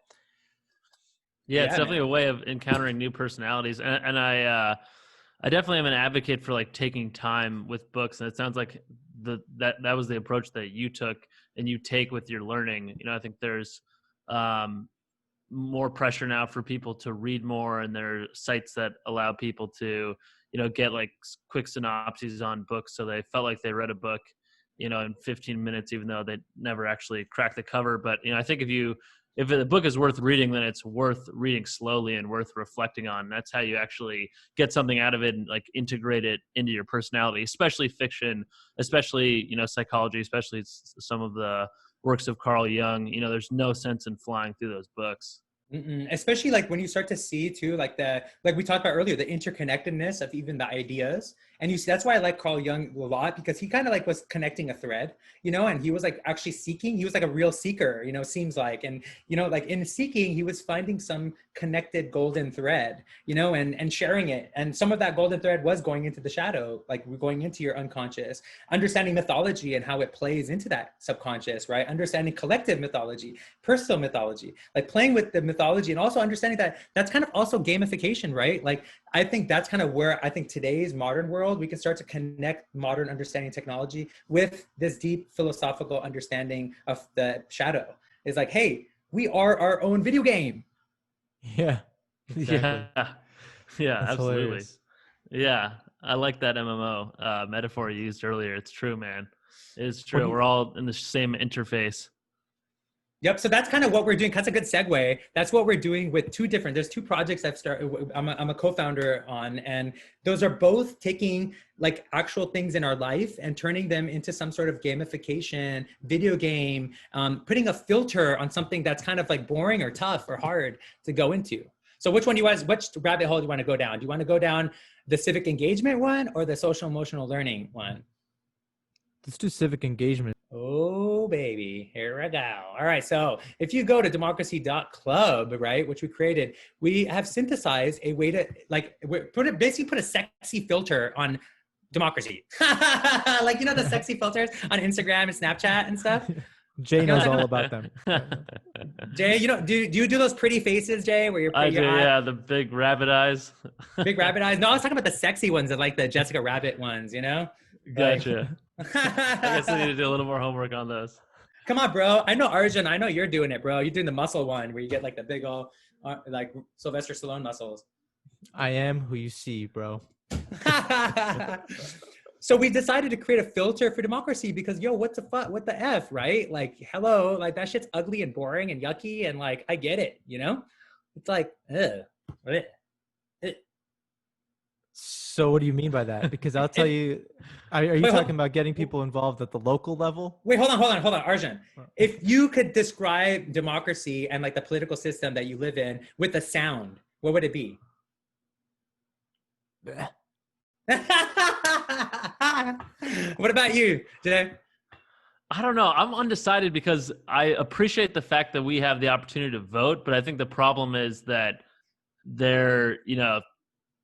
yeah, it's definitely man. a way of encountering new personalities, and I definitely am an advocate for like taking time with books, and it sounds like that was the approach that you took and you take with your learning. I think there's more pressure now for people to read more, and there are sites that allow people to get like quick synopses on books, so they felt like they read a book in 15 minutes, even though they never actually cracked the cover. But I think if the book is worth reading, then it's worth reading slowly and worth reflecting on. That's how you actually get something out of it and like integrate it into your personality, especially fiction, especially psychology, especially some of the works of Carl Jung. There's no sense in flying through those books. Especially like when you start to see too, like we talked about earlier, the interconnectedness of even the ideas. And you see, that's why I like Carl Jung a lot, because he kind of like was connecting a thread, and he was like actually seeking, he was like a real seeker, seems like, and, like in seeking, he was finding some connected golden thread, and sharing it. And some of that golden thread was going into the shadow, like we're going into your unconscious, understanding mythology and how it plays into that subconscious, right? Understanding collective mythology, personal mythology, like playing with the mythology, and also understanding that that's kind of also gamification, right? Like I think that's kind of where I think today's modern world, we can start to connect modern understanding technology with this deep philosophical understanding of the shadow. It's like, hey, we are our own video game. yeah, exactly. Yeah, That's absolutely. hilarious. Yeah, I like that MMO metaphor you used earlier. It's true, man. It's What true. do you, We're all in the same interface. Yep. So that's kind of what we're doing. That's a good segue. That's what we're doing with there's two projects I've started. I'm a co-founder on, and those are both taking like actual things in our life and turning them into some sort of gamification, video game, putting a filter on something that's kind of like boring or tough or hard to go into. So which rabbit hole do you want to go down? Do you want to go down the civic engagement one or the social emotional learning one? let's do civic engagement. Oh, baby, here we go. All right. So if you go to democracy.club, right, which we created, we have synthesized a way to like basically put a sexy filter on democracy. Like, the sexy filters on Instagram and Snapchat and stuff. Jay knows all about them. Jay, do you do those pretty faces, Jay, where I your do, eye, yeah, the big rabbit eyes. big rabbit eyes? No, I was talking about the sexy ones, like the Jessica Rabbit ones, Gotcha. I guess I need to do a little more homework on those. Come on, bro. I know Arjun. I know you're doing it, bro. You're doing the muscle one where you get like the big old, like Sylvester Stallone muscles. I am who you see, bro. So we decided to create a filter for democracy because, what the fuck? What the F, right? Like, hello, like that shit's ugly and boring and yucky. And like, I get it, It's like, ugh. So what do you mean by that? Because I'll tell If, you, are you wait, talking about getting people involved at the local level? wait, hold on, Arjun. If you could describe democracy and like the political system that you live in with a sound, what would it be? What about you, Jay? I don't know. I'm undecided because I appreciate the fact that we have the opportunity to vote, but I think the problem is that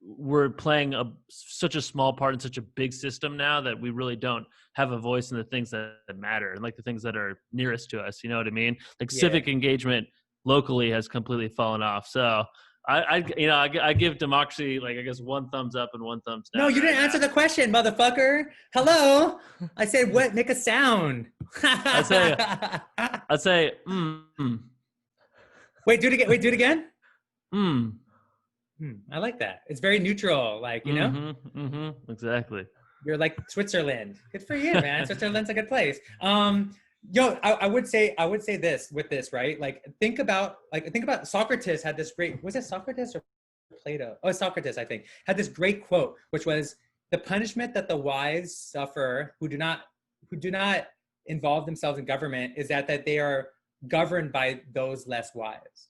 we're playing such a small part in such a big system now that we really don't have a voice in the things that matter and like the things that are nearest to us. You know what I mean? Like Yeah. civic engagement locally has completely fallen off. So I give democracy like I guess one thumbs up and one thumbs down. No, you didn't answer the question, motherfucker. Hello. I said what? Make a sound. I'd say Wait, do it again. Wait, do it again. mm. I like that. It's very neutral, like, you know? Exactly. You're like Switzerland. Good for you, man. Switzerland's a good place. I would say this with this, right? Like think about Socrates had this great, was it Socrates or Plato? Oh, Socrates, I think, had this great quote, which was the punishment that the wise suffer who do not involve themselves in government is that they are governed by those less wise.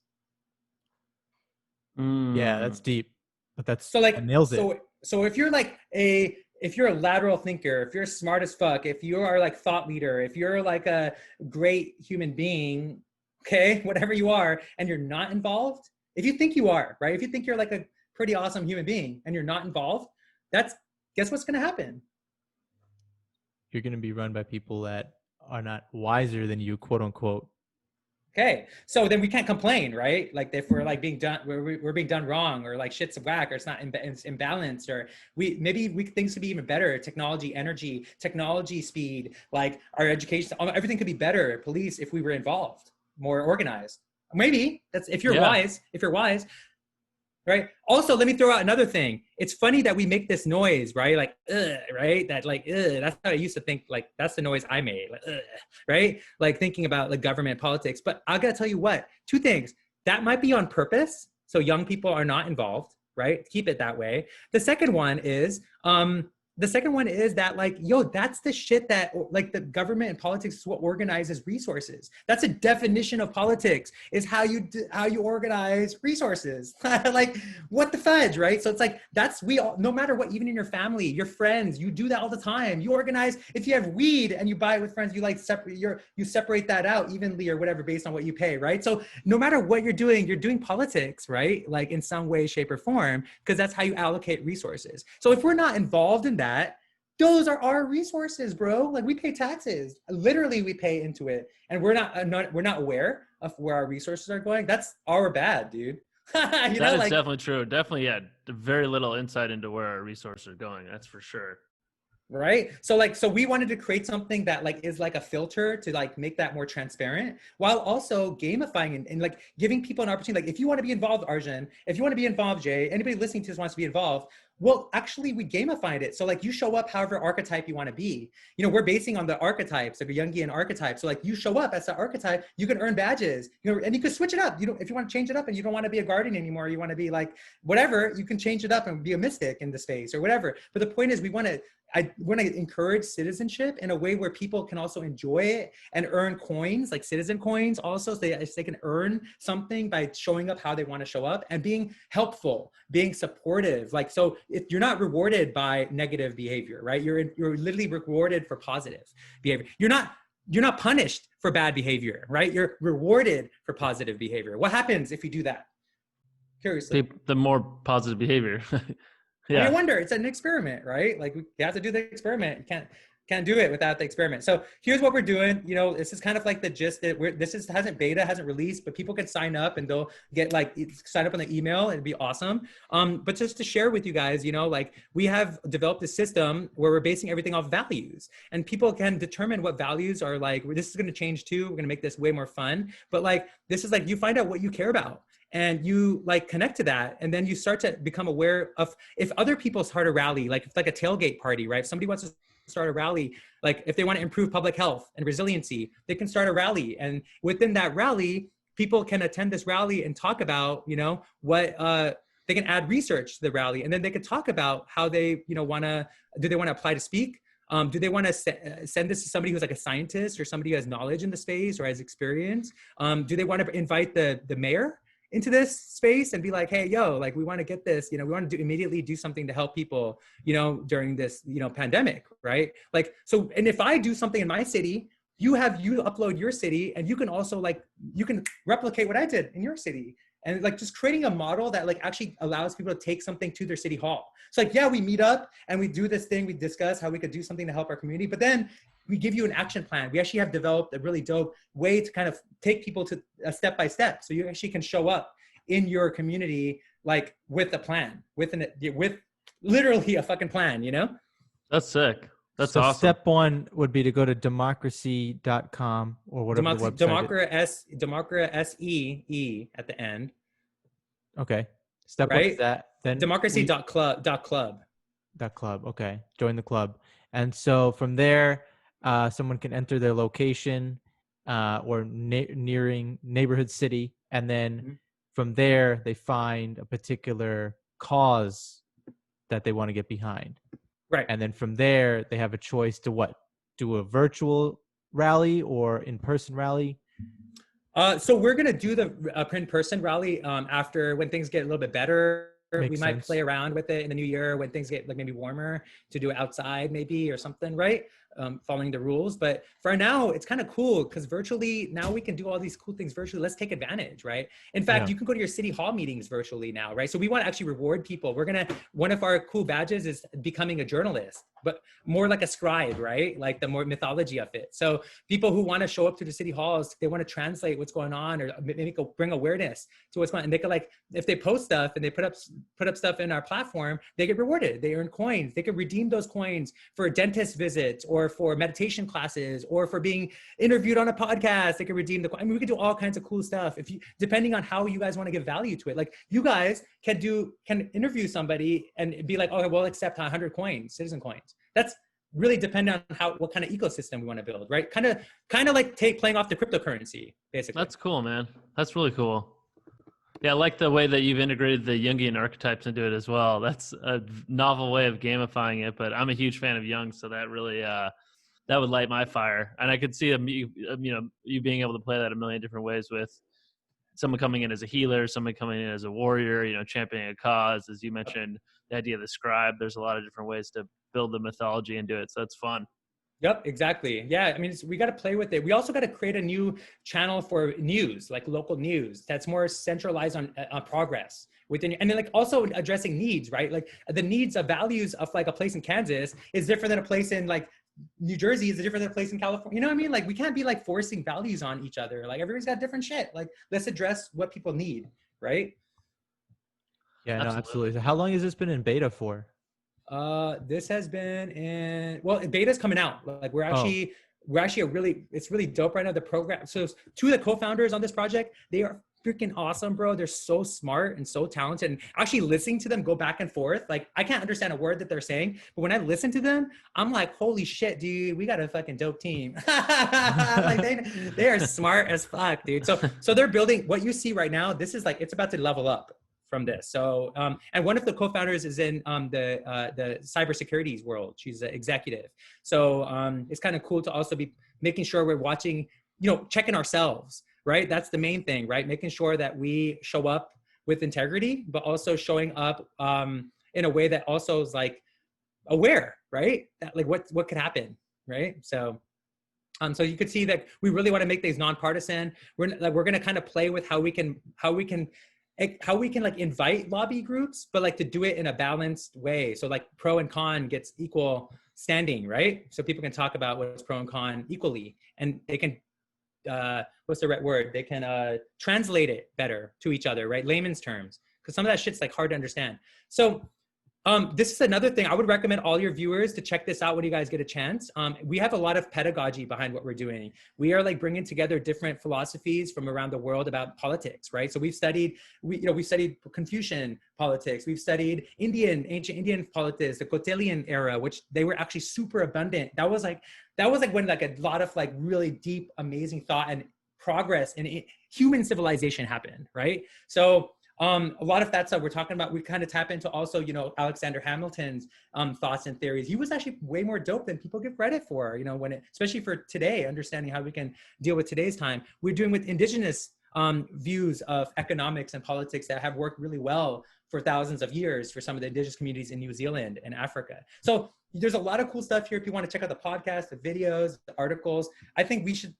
Yeah, that's deep, but that's So like nails it. So if you're like if you're a lateral thinker, if you're smart as fuck, if you are like thought leader, if you're like a great human being, okay, whatever you are, and you're not involved, if you think you are, right? If you think you're like a pretty awesome human being and you're not involved, guess what's gonna happen? You're going to be run by people that are not wiser than you, quote unquote. Okay, so then we can't complain, right? Like if we're like being done, we're being done wrong, or like shit's whack, or it's not it's imbalanced, or things could be even better. Technology, energy, technology, speed, like our education, everything could be better. Police, if we were involved, more organized. Maybe that's if you're wise. If you're wise, right? Also, let me throw out another thing. It's funny that we make this noise, right? Like, right? That like, that's how I used to think. Like, that's the noise I made, like, right? Like thinking about like government politics. But I gotta tell you what, two things. That might be on purpose, so young people are not involved, right? Keep it that way. The second one is that like, yo, that's the shit that like the government and politics is what organizes resources. That's a definition of politics, is how you organize resources. Like what the fudge, right? So it's like, no matter what, even in your family, your friends, you do that all the time. You organize, if you have weed and you buy it with friends, you like you separate that out evenly or whatever based on what you pay, right? So no matter what you're doing politics, right? Like in some way, shape or form, because that's how you allocate resources. So if we're not involved in that, those are our resources, bro. Like we pay taxes, literally we pay into it, and we're not aware of where our resources are going. That's our bad, dude. That is definitely true. Definitely, yeah. Very little insight into where our resources are going. That's for sure. Right. So we wanted to create something that like is like a filter to like make that more transparent, while also gamifying and like giving people an opportunity. Like if you want to be involved, Arjun, if you want to be involved, Jay, anybody listening to this wants to be involved. Well, actually, we gamified it. So like you show up however archetype you want to be. You know, we're basing on the archetypes, like a Jungian archetype. So like you show up as the archetype, you can earn badges, you know, and you can switch it up. If you want to change it up and you don't want to be a guardian anymore, you want to be like whatever, you can change it up and be a mystic in the space or whatever. But the point is I want to encourage citizenship in a way where people can also enjoy it and earn coins, like citizen coins also, so they can earn something by showing up how they want to show up and being helpful, being supportive. Like, so if you're not rewarded by negative behavior, right? You're literally rewarded for positive behavior. You're not punished for bad behavior, right? You're rewarded for positive behavior. What happens if you do that? Curiously. The more positive behavior. Yeah. I wonder, it's an experiment, right? Like we have to do the experiment. You can't do it without the experiment. So here's what we're doing. You know, this is kind of like the gist that hasn't released, but people can sign up and they'll get like, sign up on the email. It'd be awesome. But just to share with you guys, you know, like we have developed a system where we're basing everything off values, and people can determine what values are like. This is going to change too. We're going to make this way more fun, but like, this is like, you find out what you care about, and you like connect to that. And then you start to become aware of if other people start a rally, like it's like a tailgate party, right? If somebody wants to start a rally, like if they want to improve public health and resiliency, they can start a rally. And within that rally, people can attend this rally and talk about, you know, what they can add research to the rally, and then they could talk about how they, you know, do they want to apply to speak? Do they want to send this to somebody who's like a scientist or somebody who has knowledge in the space or has experience? Do they want to invite the mayor into this space and be like, hey, yo, like we want to get this, you know, we want to immediately do something to help people, you know, during this, you know, pandemic, right? Like, so, and if I do something in my city, you upload your city, and you can also like, you can replicate what I did in your city. And like just creating a model that like actually allows people to take something to their city hall. So like, yeah, we meet up and we do this thing, we discuss how we could do something to help our community, but then we give you an action plan. We actually have developed a really dope way to kind of take people to a step by step. So you actually can show up in your community, like with a plan, with literally a fucking plan, you know? That's sick. That's so awesome. Step one would be to go to democracy.com or whatever the website is. Democracy, S-E-E at the end. Okay. Step right? one is that. Then democracy.club. .club. Okay. Join the club. And so from there, someone can enter their location or nearing neighborhood city. And then from there, they find a particular cause that they want to get behind. Right. And then from there, they have a choice to what? Do a virtual rally or in-person rally? So we're going to do the in-person rally after, when things get a little bit better. We might play around with it in the new year when things get like maybe warmer, to do it outside maybe or something, right? Following the rules. But for now, it's kind of cool because virtually now we can do all these cool things virtually. Let's take advantage, right? In fact, you can go to your city hall meetings virtually now, right? So we want to actually reward people. One of our cool badges is becoming a journalist, but more like a scribe, right? Like the more mythology of it. So people who want to show up to the city halls, they want to translate what's going on or maybe bring awareness to what's going on. And they could, like, if they post stuff and they put up stuff in our platform, they get rewarded. They earn coins. They could redeem those coins for dentist visits or for meditation classes or for being interviewed on a podcast. They could redeem I mean, we could do all kinds of cool stuff depending on how you guys want to give value to it. Like you guys can interview somebody and be like, oh, we'll accept 100 coins, citizen coins. That's really dependent on what kind of ecosystem we want to build, right? Kind of like playing off the cryptocurrency, basically. That's cool, man. That's really cool. Yeah, I like the way that you've integrated the Jungian archetypes into it as well. That's a novel way of gamifying it, but I'm a huge fan of Jung, so that really that would light my fire. And I could see you being able to play that a million different ways, with someone coming in as a healer, someone coming in as a warrior, championing a cause. As you mentioned, the idea of the scribe. There's a lot of different ways to build the mythology into it, so that's fun. Yep, exactly. Yeah, I mean, we got to play with it. We also got to create a new channel for news, like local news, that's more centralized on progress within, and then like also addressing needs, right? Like the needs of values of like a place in Kansas is different than a place in like New Jersey is different than a place in California. You know what I mean? Like we can't be like forcing values on each other. Like everybody's got different shit. Like let's address what people need, right? Yeah, no, absolutely. So how long has this been in beta for? This has been beta's coming out. Like we're actually it's really dope right now, the program. So two of the co-founders on this project, they are freaking awesome, bro. They're so smart and so talented, and actually listening to them go back and forth, like I can't understand a word that they're saying, but when I listen to them, I'm like, holy shit, dude, we got a fucking dope team. Like they are smart as fuck, dude. So they're building what you see right now. This is like, it's about to level up from this. So, and one of the co-founders is in the cybersecurity world. She's an executive. So it's kind of cool to also be making sure we're watching, checking ourselves, right? That's the main thing, right? Making sure that we show up with integrity, but also showing up in a way that also is like aware, right? That like what could happen, right? So you could see that we really want to make these nonpartisan. We're going to kind of play with how we can like invite lobby groups, but like to do it in a balanced way. So like pro and con gets equal standing, right? So people can talk about what's pro and con equally, and they can, what's the right word? They can translate it better to each other, right? Layman's terms, because some of that shit's like hard to understand. So this is another thing. I would recommend all your viewers to check this out when you guys get a chance. We have a lot of pedagogy behind what we're doing. We are like bringing together different philosophies from around the world about politics, right? So we've studied Confucian politics. We've studied ancient Indian politics, the Cotelian era, which they were actually super abundant. That was like when like a lot of like really deep, amazing thought and progress in human civilization happened, right? So A lot of that stuff we're talking about, we kind of tap into also, you know, Alexander Hamilton's thoughts and theories. He was actually way more dope than people give credit for, you know, when it, especially for today, understanding how we can deal with today's time. We're doing with indigenous views of economics and politics that have worked really well for thousands of years for some of the indigenous communities in New Zealand and Africa. So there's a lot of cool stuff here. If you want to check out the podcast, the videos, the articles, I think we should,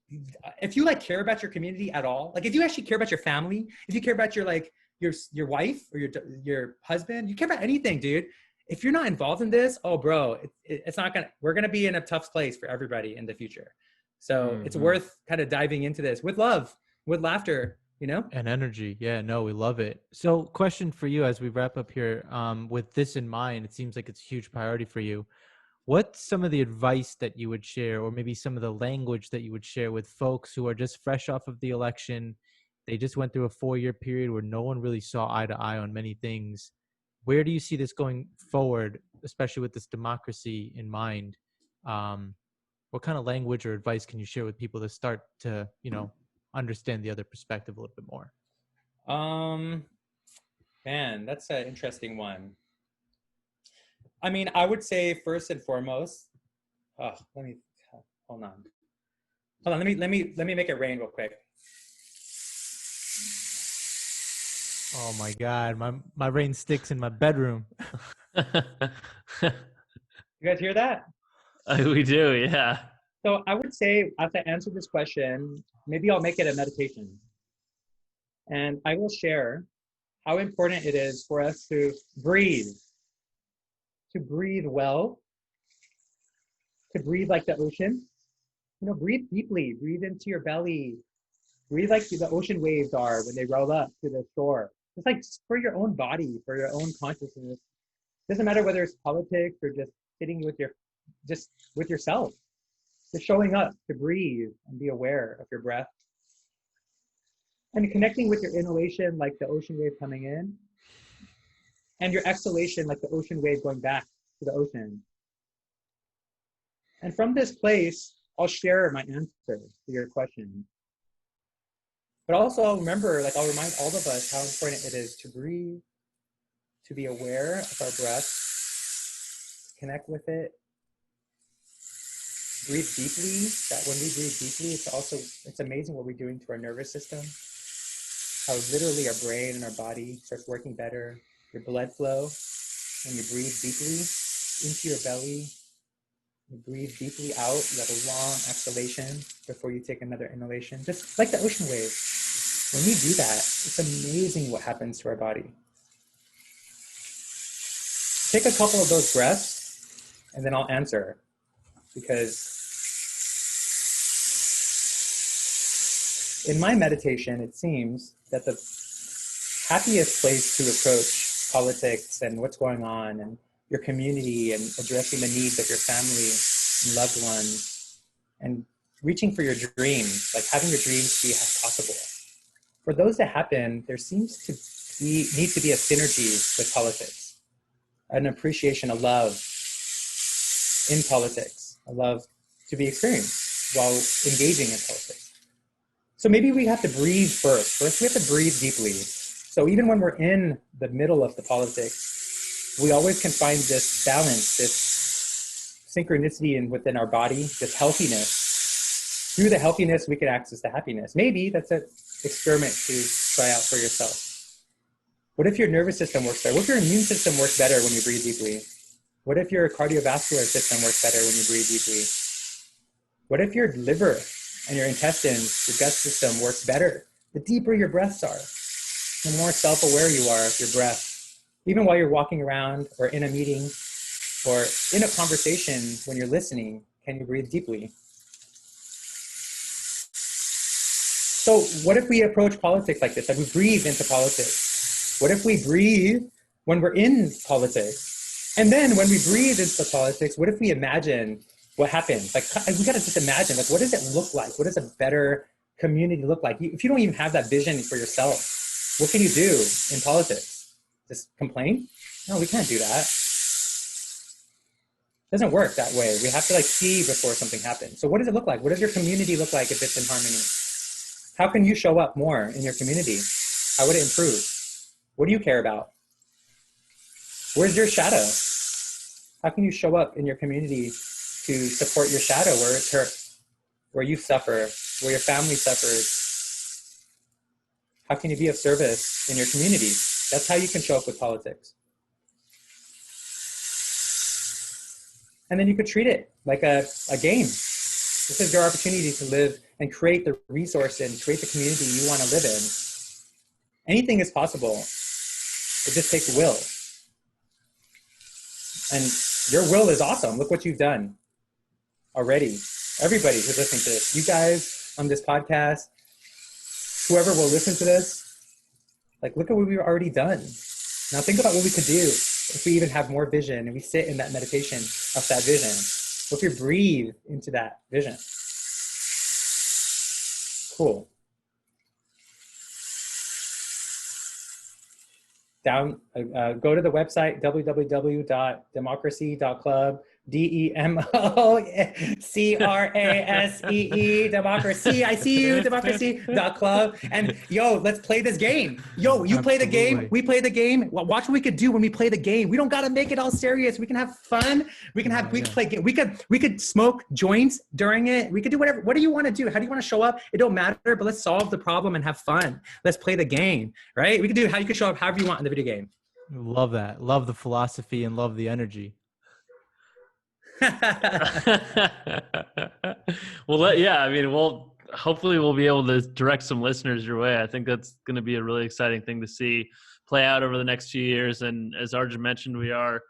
if you like care about your community at all, like if you actually care about your family, if you care about your like your wife or your husband, you care about anything, dude. If you're not involved in this, oh bro, it's not gonna, we're gonna be in a tough place for everybody in the future. So it's worth kind of diving into this with love, with laughter, you know? And energy. Yeah, no, we love it. So question for you as we wrap up here, with this in mind, it seems like it's a huge priority for you. What's some of the advice that you would share, or maybe some of the language that you would share with folks who are just fresh off of the election? They just went through a 4-year period where no one really saw eye to eye on many things. Where do you see this going forward, especially with this democracy in mind? What kind of language or advice can you share with people to start to, you know, understand the other perspective a little bit more? Man, that's an interesting one. I mean, I would say first and foremost, hold on. Let me make it rain real quick. Oh my God, my rain sticks in my bedroom. You guys hear that? We do, yeah. So I would say, as I answer this question, maybe I'll make it a meditation. And I will share how important it is for us to breathe well, to breathe like the ocean. You know, breathe deeply, breathe into your belly, breathe like the ocean waves are when they roll up to the shore. It's like for your own body, for your own consciousness. Doesn't matter whether it's politics or just sitting with yourself. Just showing up to breathe and be aware of your breath. And connecting with your inhalation like the ocean wave coming in, and your exhalation like the ocean wave going back to the ocean. And from this place, I'll share my answer to your question. But also I'll remind all of us how important it is to breathe, to be aware of our breath, connect with it, breathe deeply. That when we breathe deeply, it's amazing what we're doing to our nervous system. How literally our brain and our body starts working better. Your blood flow, when you breathe deeply into your belly, you breathe deeply out, you have a long exhalation before you take another inhalation, just like the ocean wave. When we do that, it's amazing what happens to our body. Take a couple of those breaths, and then I'll answer, because in my meditation, it seems that the happiest place to approach politics and what's going on and your community and addressing the needs of your family and loved ones and reaching for your dreams, like having your dreams be possible. For those that happen, there seems to need to be a synergy with politics, an appreciation, a love in politics, a love to be experienced while engaging in politics. So maybe we have to breathe first. First, we have to breathe deeply. So even when we're in the middle of the politics, we always can find this balance, this synchronicity within our body, this healthiness. Through the healthiness, we can access the happiness. Maybe that's an experiment to try out for yourself. What if your nervous system works better? What if your immune system works better when you breathe deeply? What if your cardiovascular system works better when you breathe deeply? What if your liver and your intestines, your gut system works better the deeper your breaths are? The more self-aware you are of your breath, even while you're walking around or in a meeting or in a conversation when you're listening, can you breathe deeply? So what if we approach politics like this, like we breathe into politics? What if we breathe when we're in politics? And then when we breathe into politics, what if we imagine what happens? Like we gotta just imagine, like what does it look like? What does a better community look like? If you don't even have that vision for yourself, what can you do in politics? Just complain? No, we can't do that. It doesn't work that way. We have to see before something happens. So what does it look like? What does your community look like if it's in harmony? How can you show up more in your community? How would it improve? What do you care about? Where's your shadow? How can you show up in your community to support your shadow where it's hurt, where you suffer, where your family suffers? How can you be of service in your community? That's how you can show up with politics. And then you could treat it like a game. This is your opportunity to live and create the resource and create the community you want to live in. Anything is possible. It just takes will. And your will is awesome. Look what you've done already. Everybody who's listening to this, you guys on this podcast, whoever will listen to this, like, look at what we've already done. Now think about what we could do if we even have more vision and we sit in that meditation of that vision. What if we breathe into that vision? Cool. Go to the website, www.democracy.club, DEMOCRASEE, democracy. I see you, democracy.club. And yo, let's play this game. Yo, you play the game, we play the game. Well, watch what we could do when we play the game. We don't gotta make it all serious. We can have fun. We can have, we can play game. We could smoke joints during it. We could do whatever. What do you want to do? How do you want to show up? It don't matter, but let's solve the problem and have fun. Let's play the game, right? We can do how you can show up however you want in the video game. Love that. Love the philosophy and love the energy. Well, yeah, I mean, hopefully we'll be able to direct some listeners your way. I think that's going to be a really exciting thing to see play out over the next few years. And as Arjun mentioned, we are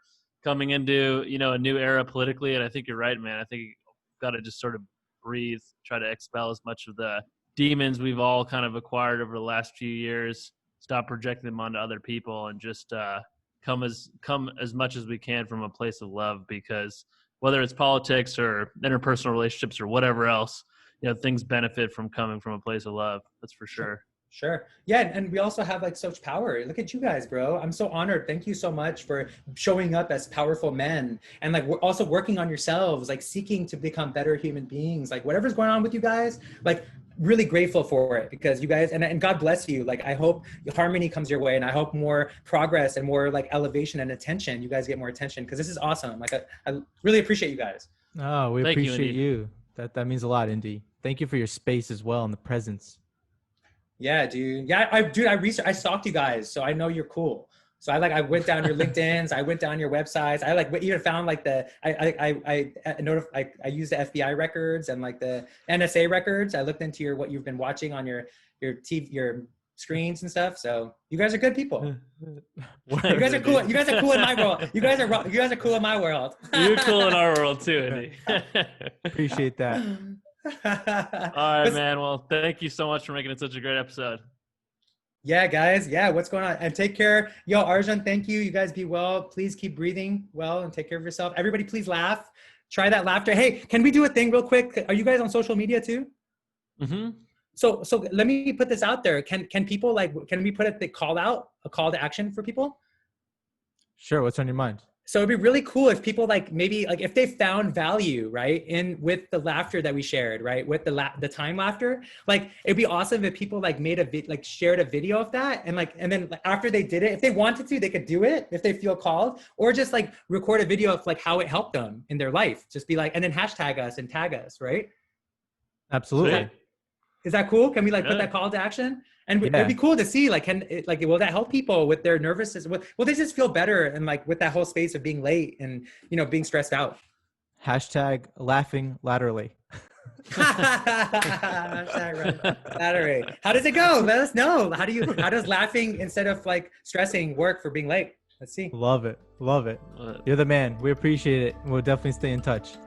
coming into, a new era politically. And I think you're right, man. I think you've got to just sort of breathe, try to expel as much of the demons we've all kind of acquired over the last few years, stop projecting them onto other people, and just come as much as we can from a place of love, because whether it's politics or interpersonal relationships or whatever else, things benefit from coming from a place of love. That's for sure. Sure. Yeah. And we also have like such power. Look at you guys, bro. I'm so honored. Thank you so much for showing up as powerful men. And like, we're also working on yourselves, like seeking to become better human beings, like whatever's going on with you guys, like really grateful for it, because you guys, and God bless you. Like, I hope harmony comes your way, and I hope more progress and more like elevation and attention. You guys get more attention, because this is awesome. Like, I really appreciate you guys. Oh, we Thank appreciate you. That means a lot, Indy. Thank you for your space as well and the presence. Yeah, dude. Yeah, I stalked you guys, so I know you're cool. So I went down your LinkedIn's, I went down your websites. I even found like I used the FBI records and like the NSA records. I looked into what you've been watching on your TV, your screens and stuff. So you guys are good people. You guys are cool. You guys are cool in my world. You guys are cool in my world. You're cool in our world too, Andy. Appreciate that. All right, man. Well, thank you so much for making it such a great episode. Yeah, guys. Yeah, what's going on? And take care. Yo, Arjun, thank you. You guys be well. Please keep breathing well and take care of yourself. Everybody, please laugh. Try that laughter. Hey, can we do a thing real quick? Are you guys on social media too? Mm-hmm. So let me put this out there. Can people can we put a call to action for people? Sure. What's on your mind? So it'd be really cool if people maybe if they found value, right, with the laughter that we shared, right, with the time laughter, it'd be awesome if people made shared a video of that, and then after they did it, if they wanted to, they could do it if they feel called, or just record a video of how it helped them in their life. Just be and then hashtag us and tag us, right? Absolutely. Sweet. Is that cool? Can we put that call to action? And it'd be cool to see, will that help people with their nervous system? Will they just feel better and with that whole space of being late and, being stressed out? Hashtag laughing laterally. Hashtag laterally. How does it go? Let us know. How does laughing instead of stressing work for being late? Let's see. Love it. Love it. You're the man. We appreciate it. We'll definitely stay in touch.